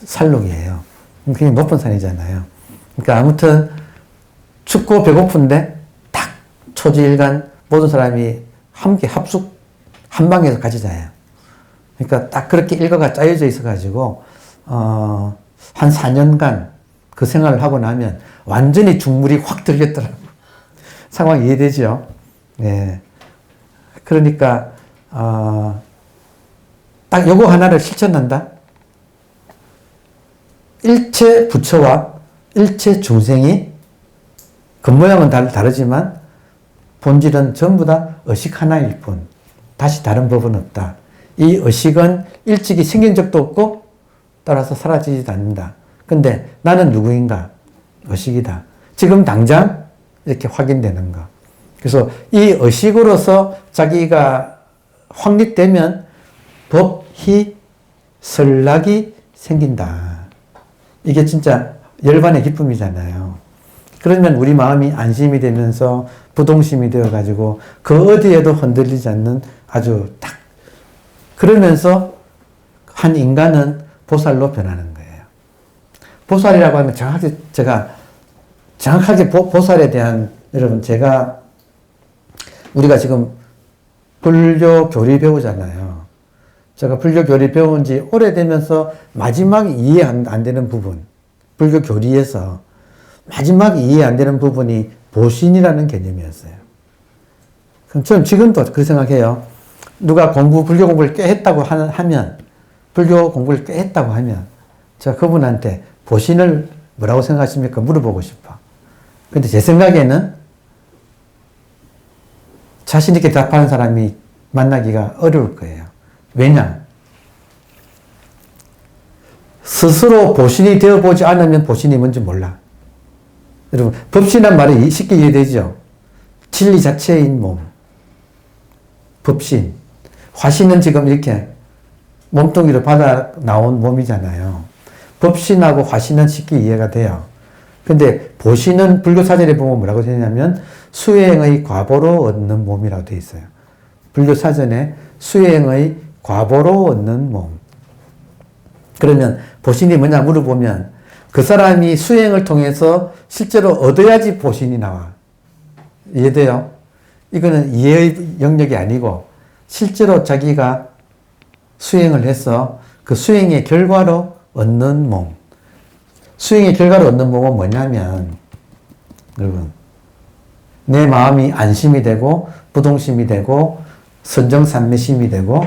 산록이에요. 굉장히 높은 산이잖아요. 그러니까 아무튼 춥고 배고픈데 딱 초지일간 모든 사람이 함께 합숙 한 방에서 같이 자요. 그러니까 딱 그렇게 일과가 짜여져 있어가지고 한 4년간 그 생활을 하고 나면 완전히 죽물이 확 들겠더라고요. 상황 이해되죠? 네. 그러니까 딱 요거 하나를 실천한다. 일체 부처와 일체 중생이 겉모양은 다르지만 본질은 전부 다 의식 하나일 뿐 다시 다른 법은 없다. 이 의식은 일찍이 생긴 적도 없고 따라서 사라지지도 않는다. 근데 나는 누구인가? 의식이다. 지금 당장 이렇게 확인되는 거. 그래서 이 의식으로서 자기가 확립되면 법희 설락이 생긴다. 이게 진짜 열반의 기쁨이잖아요. 그러면 우리 마음이 안심이 되면서 부동심이 되어가지고 그 어디에도 흔들리지 않는 아주 딱 그러면서 한 인간은 보살로 변하는 거예요. 보살이라고 하면 정확하게 보살에 대한 여러분 우리가 지금 불교 교리 배우잖아요. 제가 불교 교리 배운 지 오래되면서 마지막 이해 안 되는 부분, 불교 교리에서 마지막 이해 안 되는 부분이 보신이라는 개념이었어요. 그럼 저는 지금도 그 생각해요. 누가 불교 공부를 꽤 했다고 하면, 불교 공부를 꽤 했다고 하면, 제가 그분한테 보신을 뭐라고 생각하십니까? 물어보고 싶어. 근데 제 생각에는 자신있게 답하는 사람이 만나기가 어려울 거예요. 왜냐? 스스로 보신이 되어보지 않으면 보신이 뭔지 몰라. 여러분, 법신이란 말이 쉽게 이해되죠? 진리 자체인 몸. 법신. 화신은 지금 이렇게 몸뚱이로 받아 나온 몸이잖아요. 법신하고 화신은 쉽게 이해가 돼요. 근데 보신은 불교 사전에 보면 뭐라고 되냐면 수행의 과보로 얻는 몸이라고 되어 있어요. 불교 사전에 수행의 과보로 얻는 몸. 그러면 보신이 뭐냐 물어보면 그 사람이 수행을 통해서 실제로 얻어야지 보신이 나와. 이해돼요? 이거는 이해의 영역이 아니고 실제로 자기가 수행을 해서 그 수행의 결과로 얻는 몸. 수행의 결과로 얻는 몸은 뭐냐면 여러분 내 마음이 안심이 되고 부동심이 되고 선정산매심이 되고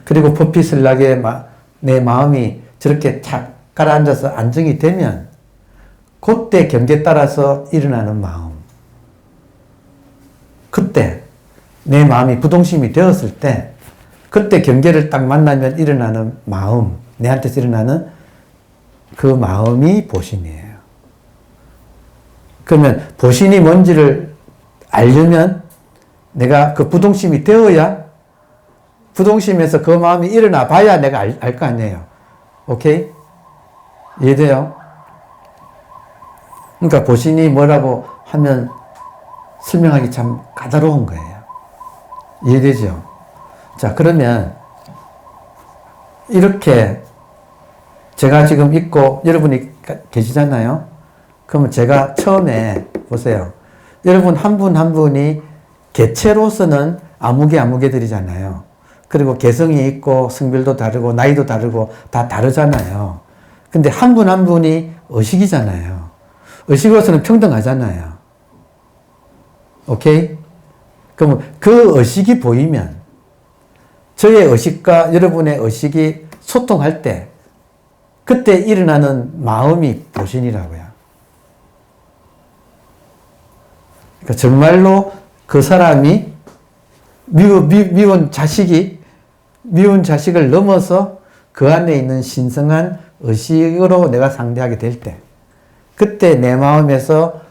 그리고 법피설락에 내 마음이 저렇게 착 가라앉아서 안정이 되면 그때 경계에 따라서 일어나는 마음. 그때 내 마음이 부동심이 되었을 때 그때 경계를 딱 만나면 일어나는 마음, 내한테서 일어나는 그 마음이 보신이에요. 그러면 보신이 뭔지를 알려면 내가 그 부동심이 되어야 부동심에서 그 마음이 일어나 봐야 내가 알 거 아니에요. 오케이? 이해돼요? 그러니까 보신이 뭐라고 하면 설명하기 참 까다로운 거예요. 이해되죠? 자, 그러면 이렇게 제가 지금 있고 여러분이 계시잖아요. 그러면 제가 처음에 보세요. 여러분 한 분 한 분이 개체로서는 아무개들이잖아요. 그리고 개성이 있고 성별도 다르고 나이도 다르고 다 다르잖아요. 근데 한 분 한 분이 의식이잖아요. 의식으로서는 평등하잖아요. 오케이? 그럼 그 의식이 보이면 저의 의식과 여러분의 의식이 소통할 때 그때 일어나는 마음이 보신이라고요. 그러니까 정말로 그 사람이 미운 자식을 넘어서 그 안에 있는 신성한 의식으로 내가 상대하게 될 때, 그때 내 마음에서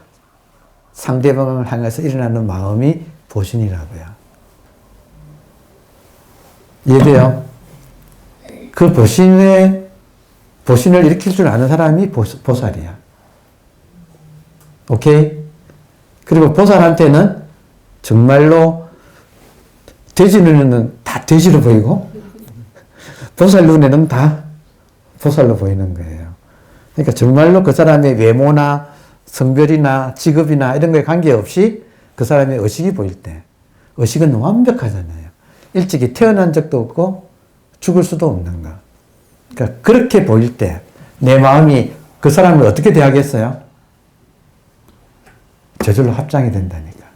상대방을 향해서 일어나는 마음이 보신이라고요. 이해돼요? 그 보신을 일으킬 줄 아는 사람이 보살이야. 오케이? 그리고 보살한테는 정말로 돼지 눈에는 다 돼지로 보이고 보살 눈에는 다 보살로 보이는 거예요. 그러니까 정말로 그 사람의 외모나 성별이나 직업이나 이런 거에 관계없이 그 사람의 의식이 보일 때, 의식은 완벽하잖아요. 일찍이 태어난 적도 없고 죽을 수도 없는 거. 그러니까 그렇게 보일 때 내 마음이 그 사람을 어떻게 대하겠어요? 저절로 합장이 된다니까.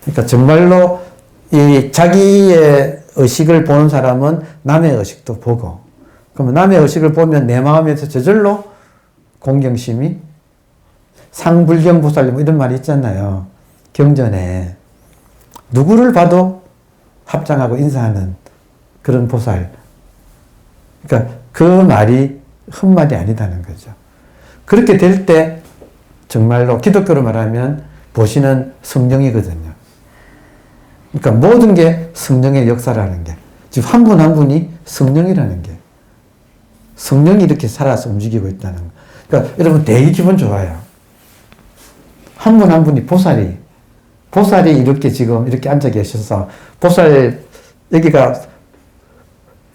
그러니까 정말로 이 자기의 의식을 보는 사람은 남의 의식도 보고, 그러면 남의 의식을 보면 내 마음에서 저절로 공경심이, 상불경보살 이런 말이 있잖아요. 경전에 누구를 봐도 합장하고 인사하는 그런 보살. 그러니까 그 말이 헛말이 아니다는 거죠. 그렇게 될 때 정말로 기독교로 말하면 보시는 성령이거든요. 그러니까 모든 게 성령의 역사라는 게, 지금 한 분 한 분이 성령이라는 게, 성령이 이렇게 살아서 움직이고 있다는 거. 그러니까 여러분 되게 기분 좋아요. 한 분 한 분이 보살이 이렇게 지금 이렇게 앉아 계셔서, 여기가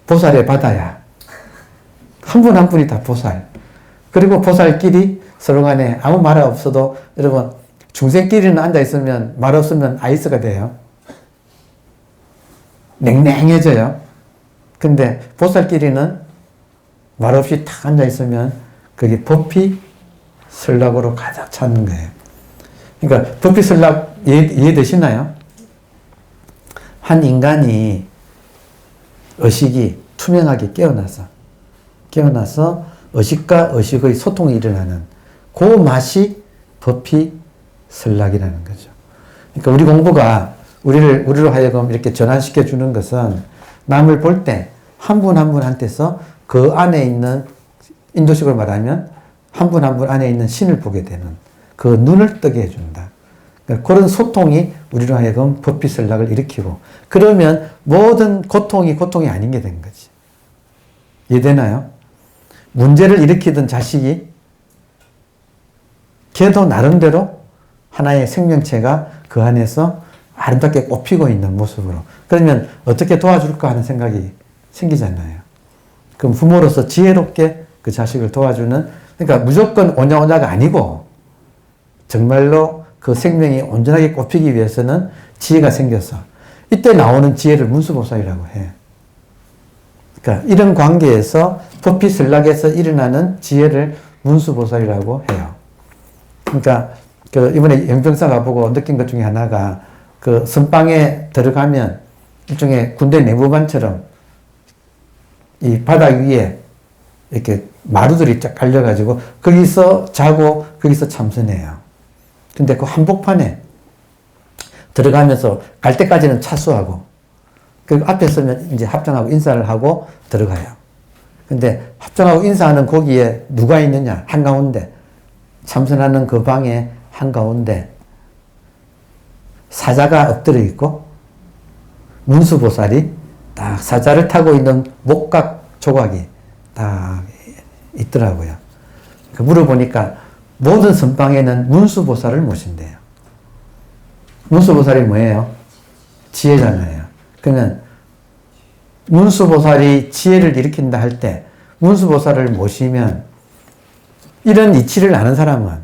보살의 바다야. 한 분 한 분이 다 보살. 그리고 보살끼리 서로 간에 아무 말 없어도, 여러분 중생끼리는 앉아 있으면 말 없으면 아이스가 돼요. 냉랭해져요. 근데 보살끼리는 말 없이 탁 앉아 있으면 그게 법이 설락으로 가득 차는 거예요. 그러니까 법이 설락 이해되시나요? 한 인간이 의식이 투명하게 깨어나서 의식과 의식의 소통이 일어나는 그 맛이 법이 설락이라는 거죠. 그러니까 우리 공부가 우리로 하여금 이렇게 전환시켜 주는 것은 남을 볼 때 한 분 한 분한테서 그 안에 있는, 인도식으로 말하면 한 분 한 분 안에 있는 신을 보게 되는 그 눈을 뜨게 해준다. 그러니까 그런 소통이 우리로 하여금 법비설락을 일으키고, 그러면 모든 고통이 아닌 게 된 거지. 이해되나요? 문제를 일으키던 자식이 걔도 나름대로 하나의 생명체가 그 안에서 아름답게 꽃피고 있는 모습으로, 그러면 어떻게 도와줄까 하는 생각이 생기잖아요. 그럼 부모로서 지혜롭게 그 자식을 도와주는, 그러니까 무조건 오냐오냐가 아니고 정말로 그 생명이 온전하게 꽃피기 위해서는 지혜가 생겨서, 이때 나오는 지혜를 문수보살이라고 해. 그러니까 이런 관계에서 법피설락에서 일어나는 지혜를 문수보살이라고 해요. 그러니까 이번에 영병사 가보고 느낀 것 중에 하나가, 그 선방에 들어가면 일종의 군대 내무반처럼 이 바닥 위에 이렇게 마루들이 쫙 깔려가지고 거기서 자고 거기서 참선해요. 근데 그 한복판에 들어가면서 갈 때까지는 차수하고, 그 앞에 서면 이제 합장하고 인사를 하고 들어가요. 근데 합장하고 인사하는 거기에 누가 있느냐? 한가운데. 참선하는 그 방에 한가운데 사자가 엎드려 있고 문수보살이 딱 사자를 타고 있는 목각 조각이 딱 있더라고요. 물어보니까 모든 선방에는 문수보살을 모신대요. 문수보살이 뭐예요? 지혜잖아요. 그러면 문수보살이 지혜를 일으킨다 할 때 문수보살을 모시면 이런 이치를 아는 사람은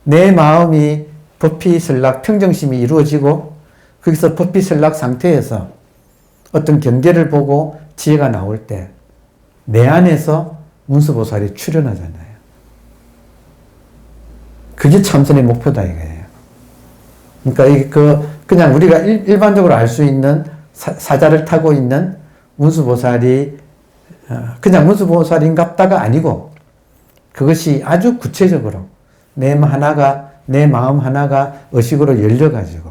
내 마음이 법피설락 평정심이 이루어지고 거기서 법피설락 상태에서 어떤 경계를 보고 지혜가 나올 때 내 안에서 문수보살이 출현하잖아요. 그게 참선의 목표다 이거예요. 그러니까 그냥 우리가 일반적으로 알 수 있는 사자를 타고 있는 문수보살이 그냥 문수보살인갑다가 아니고 그것이 아주 구체적으로 내 마음 하나가 의식으로 열려가지고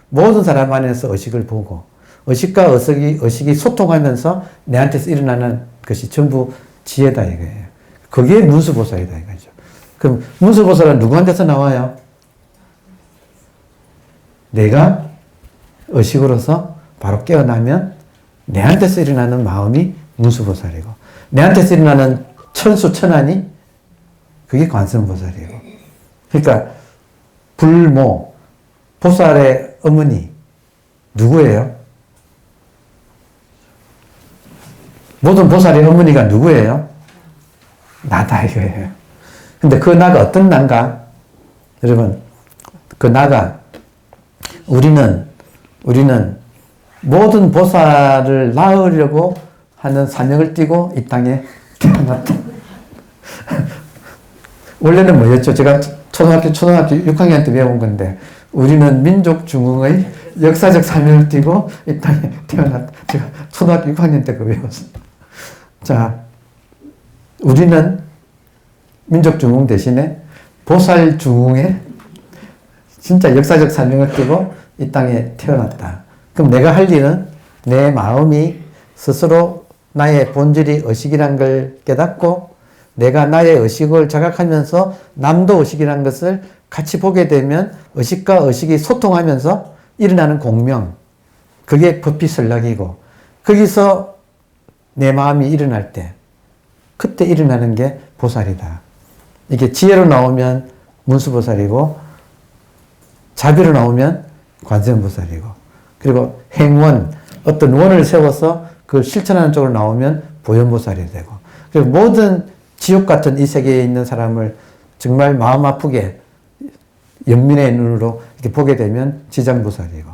모든 사람 안에서 의식을 보고 의식과 의식이 소통하면서 내한테서 일어나는 것이 전부 지혜다 이거예요. 그게 문수보살이다 이거죠. 그럼 문수보살은 누구한테서 나와요? 내가 의식으로서 바로 깨어나면 내한테서 일어나는 마음이 문수보살이고 내한테서 일어나는 천수천안이 그게 관세음보살이고 그러니까 불모 보살의 어머니 누구예요? 모든 보살의 어머니가 누구예요? 나다 이거예요. 근데 그 나가 어떤 나인가? 여러분 그 나가 우리는 모든 보살을 낳으려고 하는 사명을 띠고 이 땅에 태어났다. 원래는 뭐였죠? 제가 초등학교 6학년 때 배운 건데 우리는 민족중흥의 역사적 사명을 띠고 이 땅에 태어났다. 제가 초등학교 6학년 때 그거 배웠어요. 자, 우리는 민족중흥 대신에 보살중흥의 진짜 역사적 사명을 띠고 이 땅에 태어났다. 그럼 내가 할 일은 내 마음이 스스로 나의 본질이 의식이란 걸 깨닫고 내가 나의 의식을 자각하면서 남도 의식이란 것을 같이 보게 되면 의식과 의식이 소통하면서 일어나는 공명 그게 법피설락이고 거기서 내 마음이 일어날 때 그때 일어나는 게 보살이다. 이게 지혜로 나오면 문수보살이고 자비로 나오면 관세음보살이고 그리고 행원 어떤 원을 세워서 그걸 실천하는 쪽으로 나오면 보현보살이 되고 그리고 모든 지옥 같은 이 세계에 있는 사람을 정말 마음 아프게 연민의 눈으로 이렇게 보게 되면 지장보살이고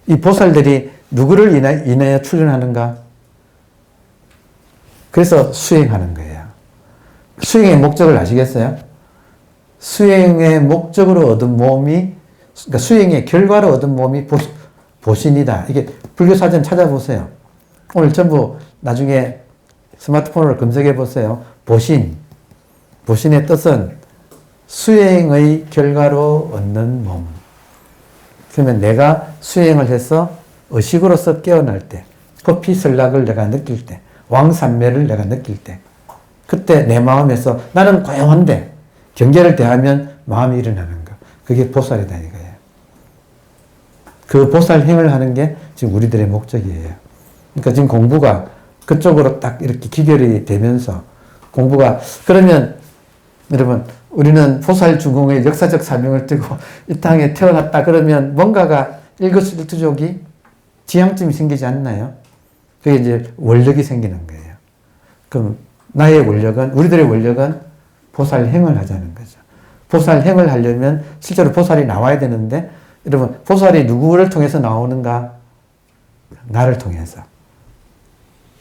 이 보살들이 누구를 인하여 출현하는가? 그래서 수행하는 거예요. 수행의 목적을 아시겠어요? 수행의 목적으로 얻은 몸이 그러니까 수행의 결과로 얻은 몸이 보신이다. 이게 불교 사전 찾아보세요. 오늘 전부 나중에 스마트폰으로 검색해 보세요. 보신. 보신의 뜻은 수행의 결과로 얻는 몸. 그러면 내가 수행을 해서 의식으로서 깨어날 때, 법피설락을 내가 느낄 때, 왕산매를 내가 느낄 때, 그때 내 마음에서 나는 고요한데 경계를 대하면 마음이 일어나는 거. 그게 보살이다 이거예요. 그 보살 행을 하는 게 지금 우리들의 목적이에요. 그러니까 지금 공부가 그쪽으로 딱 이렇게 기결이 되면서 공부가 그러면 여러분 우리는 보살중흥의 역사적 사명을 띠고 이 땅에 태어났다 그러면 뭔가가 일거수일투족이 지향점이 생기지 않나요? 그게 이제 원력이 생기는 거예요. 그럼 나의 원력은 우리들의 원력은 보살행을 하자는 거죠. 보살행을 하려면 실제로 보살이 나와야 되는데 여러분 보살이 누구를 통해서 나오는가? 나를 통해서.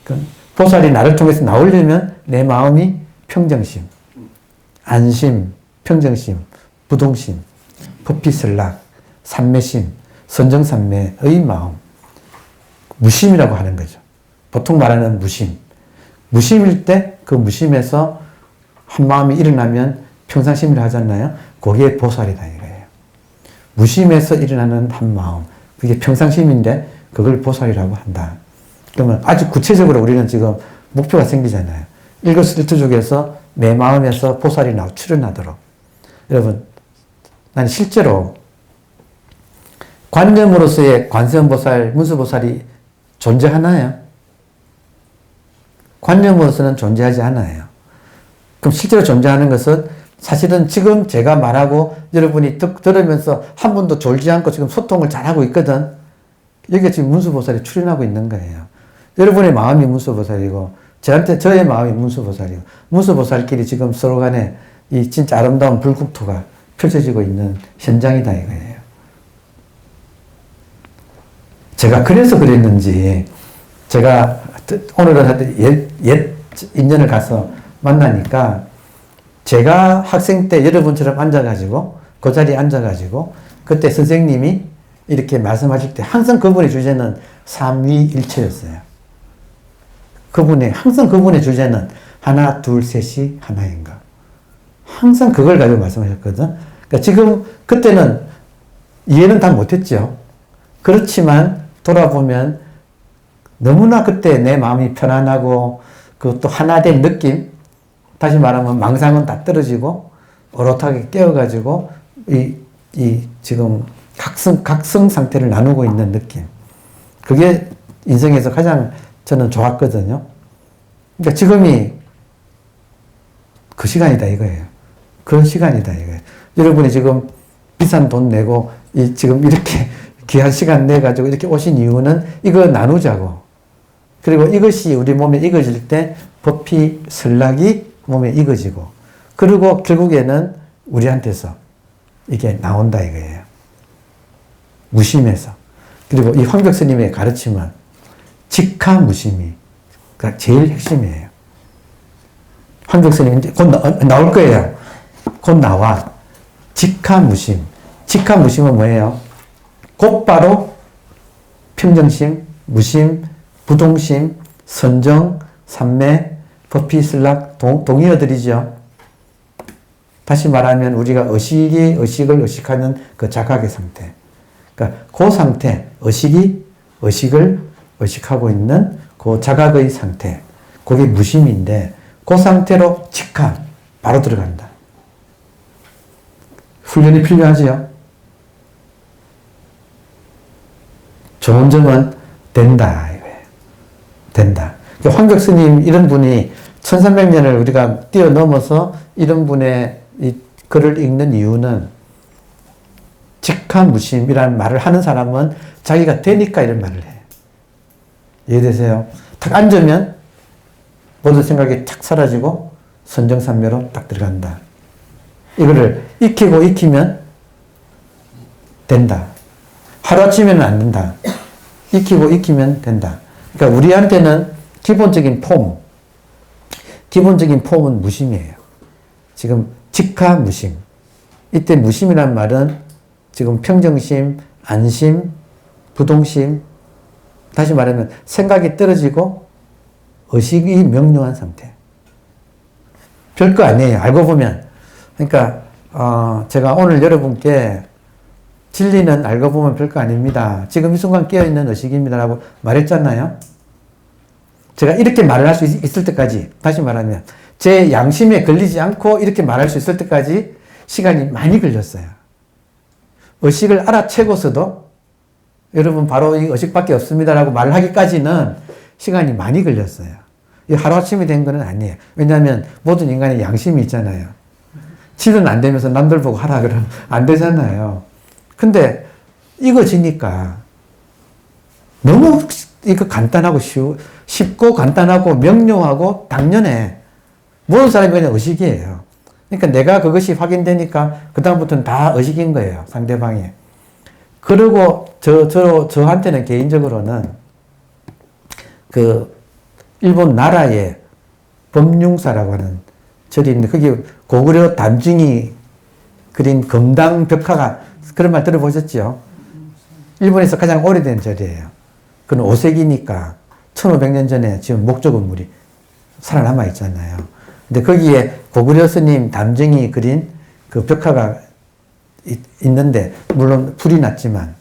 그럼 보살이 나를 통해서 나오려면 내 마음이 평정심, 안심, 평정심, 부동심, 법피설락, 삼매심, 선정삼매의 마음, 무심이라고 하는 거죠. 보통 말하는 무심. 무심일 때 그 무심에서 한 마음이 일어나면 평상심이라 하잖아요. 그게 보살이다 이거예요. 무심에서 일어나는 한 마음, 그게 평상심인데 그걸 보살이라고 한다. 그러면 아주 구체적으로 우리는 지금 목표가 생기잖아요. 일거수일투족에서 내 마음에서 보살이 출현하도록. 여러분, 난 실제로 관념으로서의 관세음보살, 문수보살이 존재하나요? 관념으로서는 존재하지 않아요. 그럼 실제로 존재하는 것은 사실은 지금 제가 말하고 여러분이 들으면서 한 번도 졸지 않고 지금 소통을 잘하고 있거든. 여기에 지금 문수보살이 출연하고 있는 거예요. 여러분의 마음이 문수보살이고 저의 마음이 문수보살이고 문수보살끼리 지금 서로 간에 이 진짜 아름다운 불국토가 펼쳐지고 있는 현장이다 이거예요. 제가 그래서 그랬는지 제가 오늘은 하여튼 옛 인연을 가서 만나니까 제가 학생 때 여러분처럼 앉아가지고 그 자리에 앉아가지고 그때 선생님이 이렇게 말씀하실 때 항상 그분의 주제는 삼위일체였어요. 항상 그분의 주제는 하나, 둘, 셋이 하나인가. 항상 그걸 가지고 말씀하셨거든. 그러니까 지금 그때는 이해는 다 못했죠. 그렇지만 돌아보면 너무나 그때 내 마음이 편안하고 그것도 하나 된 느낌. 다시 말하면 망상은 다 떨어지고 오롯하게 깨어가지고 지금 각성 상태를 나누고 있는 느낌. 그게 인생에서 가장 저는 좋았거든요. 그러니까 지금이 그 시간이다 이거예요. 그 시간이다 이거예요. 여러분이 지금 비싼 돈 내고 지금 이렇게 귀한 시간 내가지고 이렇게 오신 이유는 이거 나누자고. 그리고 이것이 우리 몸에 익어질 때 법피 설락이 몸에 익어지고 그리고 결국에는 우리한테서 이게 나온다 이거예요. 무심에서. 그리고 이 황벽 스님의 가르침은 직하무심이 그러니까 제일 핵심이에요. 황벽 스님 이제 곧 나올 거예요. 곧 나와. 직하무심. 직하무심은 뭐예요? 곧바로 평정심, 무심, 부동심, 선정, 삼매, 법피설락, 동의어들이죠. 다시 말하면 우리가 의식이 의식을 의식하는 그 자각의 상태. 그러니까 그 상태, 의식을 의식하고 있는 그 자각의 상태. 그게 무심인데 그 상태로 직함, 바로 들어간다. 훈련이 필요하지요. 좋은 점은 된다 이거예요. 된다. 그러니까 황벽 스님 이런 분이 1300년을 우리가 뛰어넘어서 이런 분의 이 글을 읽는 이유는 직함무심이라는 말을 하는 사람은 자기가 되니까 이런 말을 해. 이해되세요? 딱 앉으면 모든 생각이 탁 사라지고 선정삼매로 딱 들어간다. 이거를 익히면 된다. 하루아침에는 안 된다. 익히면 된다. 그러니까 우리한테는 기본적인 폼은 무심이에요. 지금 직하무심. 이때 무심이란 말은 지금 평정심, 안심, 부동심, 다시 말하면 생각이 떨어지고 의식이 명료한 상태. 별거 아니에요. 알고 보면. 그러니까 제가 오늘 여러분께 진리는 알고 보면 별거 아닙니다. 지금 이 순간 깨어있는 의식입니다. 라고 말했잖아요. 제가 이렇게 말을 할 수 있을 때까지, 다시 말하면 제 양심에 걸리지 않고 이렇게 말할 수 있을 때까지 시간이 많이 걸렸어요. 의식을 알아채고서도 여러분 바로 이 의식밖에 없습니다. 라고 말하기까지는 시간이 많이 걸렸어요. 이 하루아침이 된 건 아니에요. 왜냐하면 모든 인간의 양심이 있잖아요. 지는 안 되면서 남들 보고 하라 그러면 안 되잖아요. 근데 익어지니까 너무 이거 간단하고 쉽고 간단하고 명료하고 당연해. 모든 사람이 그냥 의식이에요. 그러니까 내가 그것이 확인되니까 그다음부터는 다 의식인 거예요. 상대방이. 그리고 저한테는 개인적으로는 그 일본 나라의 법융사라고 하는 절이 있는데 거기 고구려 담중이 그린 금당 벽화가 그런 말 들어보셨죠? 일본에서 가장 오래된 절이에요. 그건 5세기니까 1500년 전에 지금 목조 건물이 살아남아 있잖아요. 근데 거기에 고구려 스님 담중이 그린 그 벽화가 있는데 물론 불이 났지만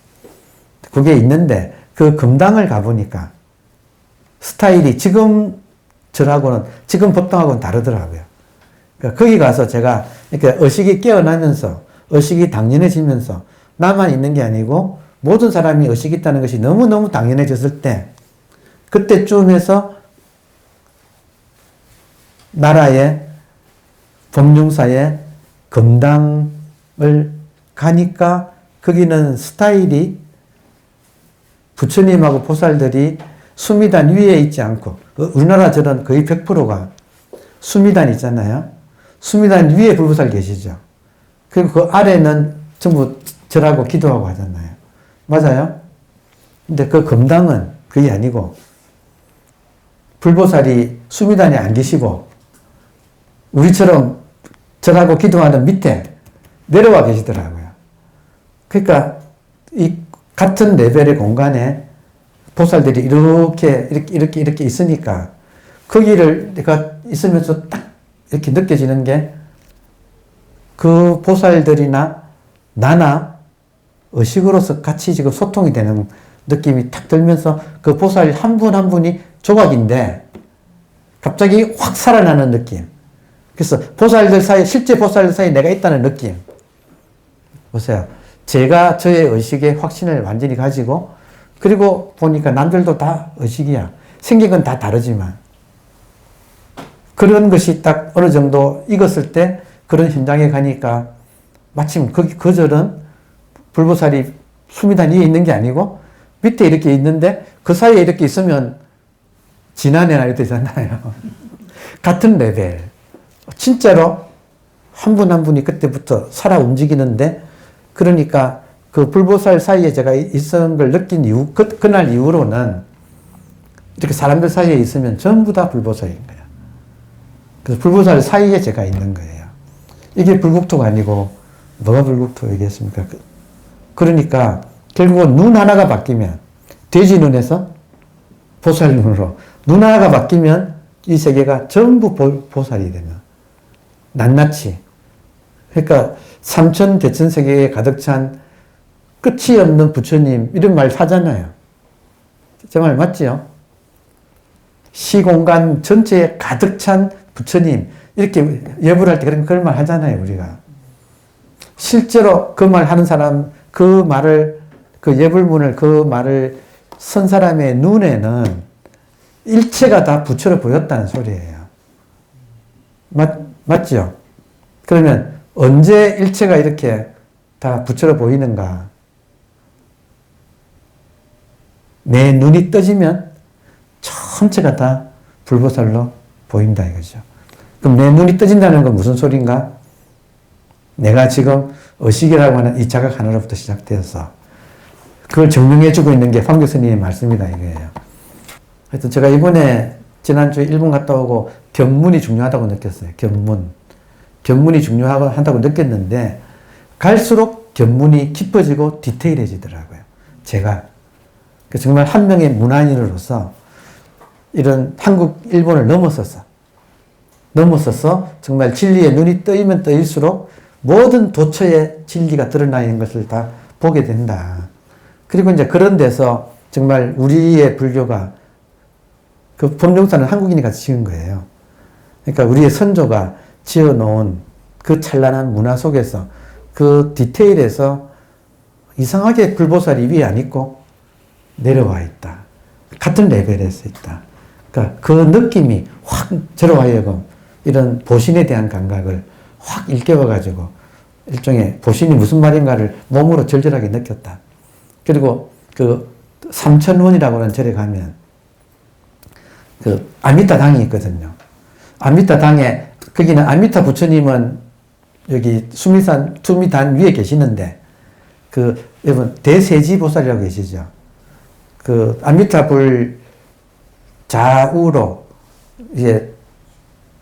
그게 있는데 그 금당을 가보니까 스타일이 지금 절하고는 지금 법당하고는 다르더라고요. 그러니까 거기 가서 제가 이렇게 의식이 깨어나면서 의식이 당연해지면서 나만 있는 게 아니고 모든 사람이 의식이 있다는 것이 너무너무 당연해졌을 때 그때쯤 해서 나라의 법륜사의 금당을 가니까 거기는 스타일이 부처님하고 보살들이 수미단 위에 있지 않고, 우리나라 절은 거의 100%가 수미단 있잖아요. 수미단 위에 불보살 계시죠. 그리고 그 아래는 전부 절하고 기도하고 하잖아요. 맞아요? 근데 그 금당은 그게 아니고, 불보살이 수미단에 안 계시고, 우리처럼 절하고 기도하는 밑에 내려와 계시더라고요. 그러니까 이 같은 레벨의 공간에 보살들이 이렇게 있으니까 거기를 내가 있으면서 딱 이렇게 느껴지는 게 그 보살들이나 나나 의식으로서 같이 지금 소통이 되는 느낌이 탁 들면서 그 보살 한 분 한 분이 조각인데 갑자기 확 살아나는 느낌. 그래서 보살들 사이, 실제 보살들 사이에 내가 있다는 느낌. 보세요. 제가 저의 의식에 확신을 완전히 가지고, 그리고 보니까 남들도 다 의식이야. 생긴 건 다 다르지만. 그런 것이 딱 어느 정도 익었을 때 그런 현장에 가니까 마침 그 절은 불보살이 수미단 위에 있는 게 아니고 밑에 이렇게 있는데 그 사이에 이렇게 있으면 지난해나 이렇게 되잖아요. 같은 레벨. 진짜로 한 분 한 분이 그때부터 살아 움직이는데, 그러니까 그 불보살 사이에 제가 있었던 걸 느낀 이후, 그날 이후로는 이렇게 사람들 사이에 있으면 전부 다 불보살인 거예요. 그래서 불보살 사이에 제가 있는 거예요. 이게 불국토가 아니고 뭐가 불국토 얘기했습니까? 그러니까 결국은 눈 하나가 바뀌면, 돼지 눈에서 보살 눈으로 눈 하나가 바뀌면 이 세계가 전부 보살이 되면 낱낱이. 그러니까 삼천 대천 세계에 가득 찬 끝이 없는 부처님, 이런 말 하잖아요. 제 말 맞지요? 시공간 전체에 가득 찬 부처님, 이렇게 예불할 때 그런 말 하잖아요, 우리가. 실제로 그 말 하는 사람, 그 말을, 그 예불문을, 그 말을 쓴 사람의 눈에는 일체가 다 부처로 보였다는 소리예요. 맞죠? 그러면 언제 일체가 이렇게 다 부처로 보이는가? 내 눈이 떠지면 전체가 다 불보살로 보인다 이거죠. 그럼 내 눈이 떠진다는 건 무슨 소린가? 내가 지금 의식이라고 하는 이 자각 하나로부터 시작되어서 그걸 증명해주고 있는 게 황교 스님의 말씀이다 이거예요. 하여튼 제가 이번에 지난주에 일본 갔다 오고 견문이 중요하다고 느꼈어요. 견문이 중요하다고 느꼈는데 갈수록 견문이 깊어지고 디테일해지더라고요. 제가 정말 한 명의 문화인으로서 이런 한국, 일본을 넘어서서 정말 진리에 눈이 떠이면 떠일수록 모든 도처의 진리가 드러나 있는 것을 다 보게 된다. 그리고 이제 그런 데서 정말 우리의 불교가, 그 법륜사는 한국인이 같이 지은 거예요. 그러니까 우리의 선조가 지어놓은 그 찬란한 문화 속에서, 그 디테일에서 이상하게 불보살이 위에 안 있고 내려와 있다. 같은 레벨에서 있다. 그러니까 그 느낌이 확 저로 하여금 이런 보신에 대한 감각을 확 일깨워가지고 일종의 보신이 무슨 말인가를 몸으로 절절하게 느꼈다. 그리고 그 삼천원이라고 하는 절에 가면 그 아미타 당이 있거든요. 아미타 당에, 거기는 아미타 부처님은 여기 수미단 위에 계시는데, 그 여러분 대세지 보살이라고 계시죠. 그 아미타 불 좌우로 이제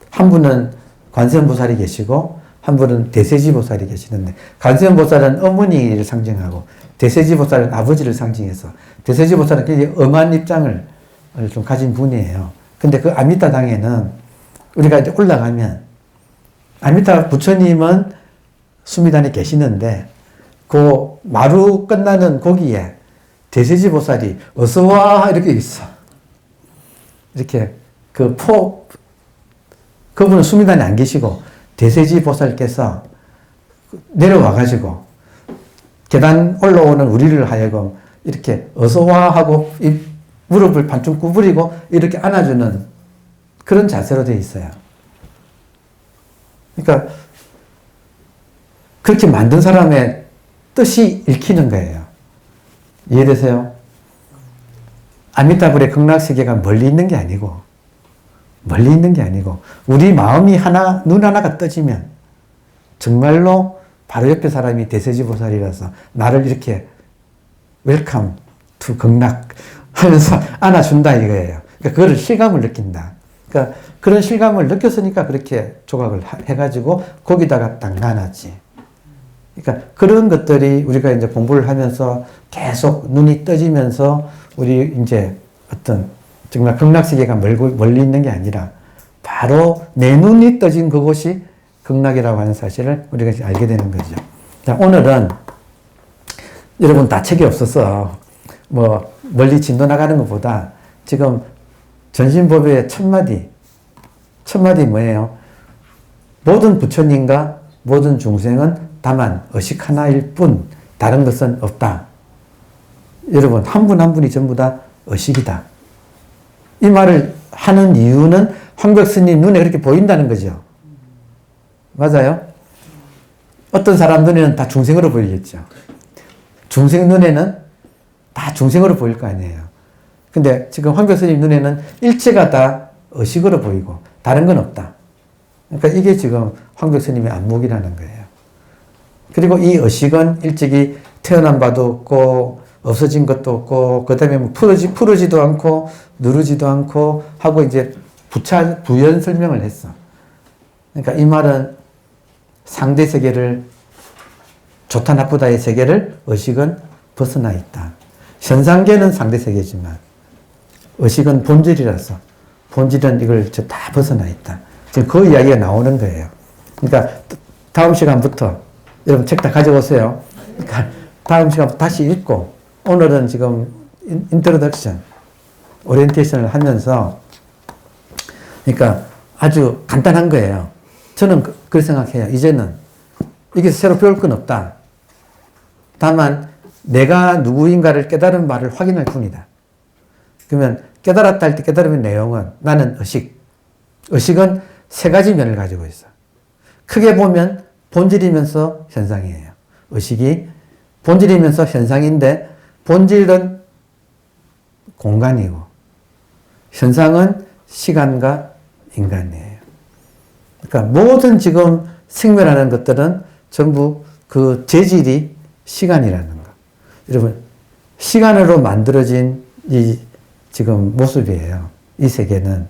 한 분은 관세음보살이 계시고 한 분은 대세지보살이 계시는데, 관세음보살은 어머니를 상징하고 대세지보살은 아버지를 상징해서, 대세지보살은 굉장히 엄한 입장을 좀 가진 분이에요. 근데 그 아미타 당에는 우리가 이제 올라가면 아미타 부처님은 수미단에 계시는데 그 마루 끝나는 거기에 대세지보살이 어서와 이렇게 있어. 이렇게 그분은 수미단에 안 계시고 대세지보살께서 내려와가지고 계단 올라오는 우리를 하여금 이렇게 어서와 하고 이 무릎을 반쯤 구부리고 이렇게 안아주는 그런 자세로 되어 있어요. 그러니까 그렇게 만든 사람의 뜻이 읽히는 거예요. 이해되세요? 아미타불의 극락세계가 멀리 있는 게 아니고 우리 마음이 하나, 눈 하나가 떠지면 정말로 바로 옆에 사람이 대세지보살이라서 나를 이렇게 웰컴 투 극락 하면서 안아준다 이거예요. 그러니까 그거를 실감을 느낀다. 그러니까 그런 실감을 느꼈으니까 그렇게 조각을 해가지고 거기다가 딱 놔놨지. 그러니까 그런 것들이 우리가 이제 공부를 하면서 계속 눈이 떠지면서 우리 이제 어떤 정말 극락세계가 멀리 있는 게 아니라 바로 내 눈이 떠진 그곳이 극락이라고 하는 사실을 우리가 알게 되는 거죠. 자, 오늘은 여러분 다 책이 없어서 뭐 멀리 진도 나가는 것보다 지금 전신법의 첫 마디 뭐예요? 모든 부처님과 모든 중생은 다만 의식 하나일 뿐 다른 것은 없다. 여러분 한 분 한 분이 전부 다 의식이다. 이 말을 하는 이유는 황벽스님 눈에 그렇게 보인다는 거죠. 맞아요? 어떤 사람 눈에는 다 중생으로 보이겠죠. 중생 눈에는 다 중생으로 보일 거 아니에요. 근데 지금 황벽스님 눈에는 일체가 다 의식으로 보이고 다른 건 없다. 그러니까 이게 지금 황벽스님의 안목이라는 거예요. 그리고 이 의식은 일찍이 태어난 바도 없고 없어진 것도 없고 그 다음에 뭐 풀어지도 않고 누르지도 않고 하고 이제 부연 설명을 했어. 그러니까 이 말은 상대 세계를 좋다 나쁘다의 세계를 의식은 벗어나 있다. 현상계는 상대 세계지만 의식은 본질이라서 본질은 이걸 다 벗어나 있다. 지금 그 이야기가 나오는 거예요. 그러니까 다음 시간부터 여러분 책 다 가져오세요. 그러니까 다음 시간부터 다시 읽고 오늘은 지금 인트로덕션, 오리엔테이션을 하면서 그러니까 아주 간단한 거예요. 저는 그렇게 생각해요. 이제는 이게 새로 배울 건 없다. 다만 내가 누구인가를 깨달은 바를 확인할 뿐이다. 그러면 깨달았다 할 때 깨달음의 내용은 나는 의식. 의식은 세 가지 면을 가지고 있어. 크게 보면 본질이면서 현상이에요. 의식이 본질이면서 현상인데 본질은 공간이고 현상은 시간과 인간이에요. 그러니까 모든 지금 생멸하는 것들은 전부 그 재질이 시간이라는 거. 여러분 시간으로 만들어진 이 지금 모습이에요. 이 세계는.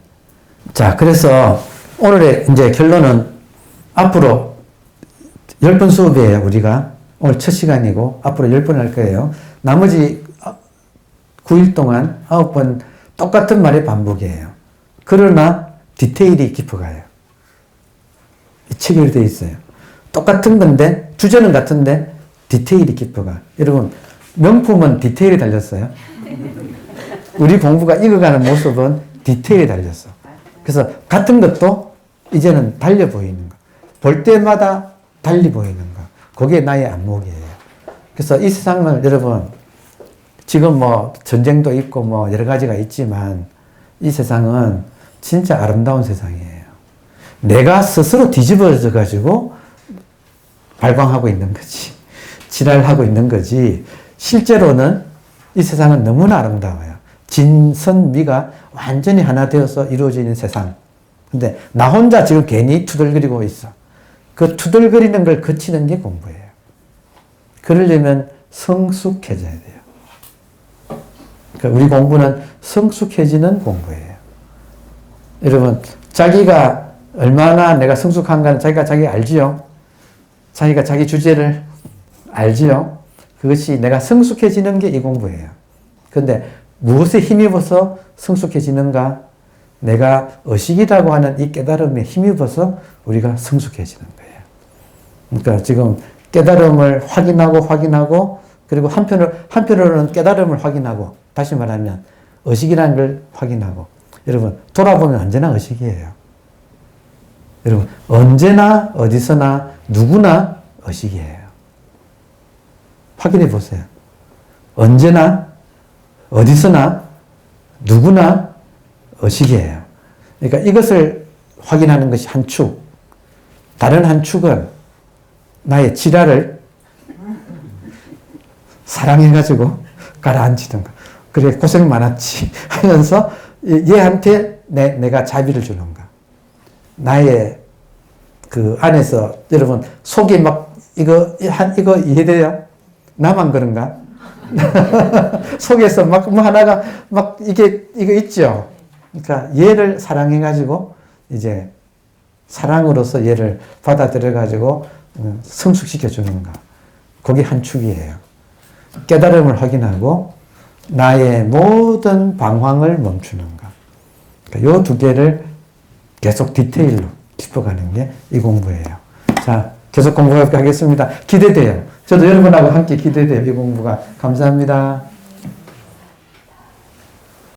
자, 그래서 오늘의 이제 결론은 앞으로 10번 수업이에요, 우리가. 오늘 첫 시간이고, 앞으로 10번 할 거예요. 나머지 9일 동안 9번 똑같은 말의 반복이에요. 그러나 디테일이 깊어가요. 체결되어 있어요. 똑같은 건데, 주제는 같은데, 디테일이 깊어가. 여러분, 명품은 디테일이 달렸어요. 우리 공부가 익어가는 모습은 디테일이 달렸어. 그래서 같은 것도 이제는 달려 보이는 거. 볼 때마다 달리 보이는 거. 그게 나의 안목이에요. 그래서 이 세상을 여러분, 지금 뭐 전쟁도 있고 뭐 여러 가지가 있지만 이 세상은 진짜 아름다운 세상이에요. 내가 스스로 뒤집어져 가지고 발광하고 있는 거지. 지랄하고 있는 거지. 실제로는 이 세상은 너무나 아름다워요. 진선미가 완전히 하나 되어서 이루어지는 세상. 근데 나 혼자 지금 괜히 투덜거리고 있어. 그 투덜거리는 걸 거치는 게 공부예요. 그러려면 성숙해져야 돼요. 그러니까 우리 공부는 성숙해지는 공부예요. 여러분, 자기가 얼마나 내가 성숙한가는 자기가 자기 알지요? 자기가 자기 주제를 알지요? 그것이 내가 성숙해지는 게 이 공부예요. 그런데 무엇에 힘입어서 성숙해지는가? 내가 의식이라고 하는 이 깨달음에 힘입어서 우리가 성숙해지는 거예요. 그러니까 지금 깨달음을 확인하고 그리고 한편으로는 깨달음을 확인하고 다시 말하면 의식이라는 걸 확인하고 여러분 돌아보면 언제나 의식이에요. 여러분 언제나 어디서나 누구나 의식이에요. 확인해 보세요. 언제나 어디서나 누구나 의식이에요. 그러니까 이것을 확인하는 것이 한 축. 다른 한 축은 나의 지랄을 사랑해가지고 가라앉히는 거. 그래, 고생 많았지. 하면서 얘한테 내가 자비를 주는 거. 나의 그 안에서, 여러분, 속이 막, 이거 이해돼요? 나만 그런가? 속에서 막, 뭐 하나가 막, 이거 있죠? 그러니까 얘를 사랑해가지고, 이제, 사랑으로서 얘를 받아들여가지고, 성숙시켜주는 거. 그게 한 축이에요. 깨달음을 확인하고, 나의 모든 방황을 멈추는 거. 그러니까 요 두 개를 계속 디테일로 짚어가는 게 이 공부예요. 자, 계속 공부하겠습니다. 기대돼요. 저도 여러분하고 함께 기대돼요. 이 공부가. 감사합니다.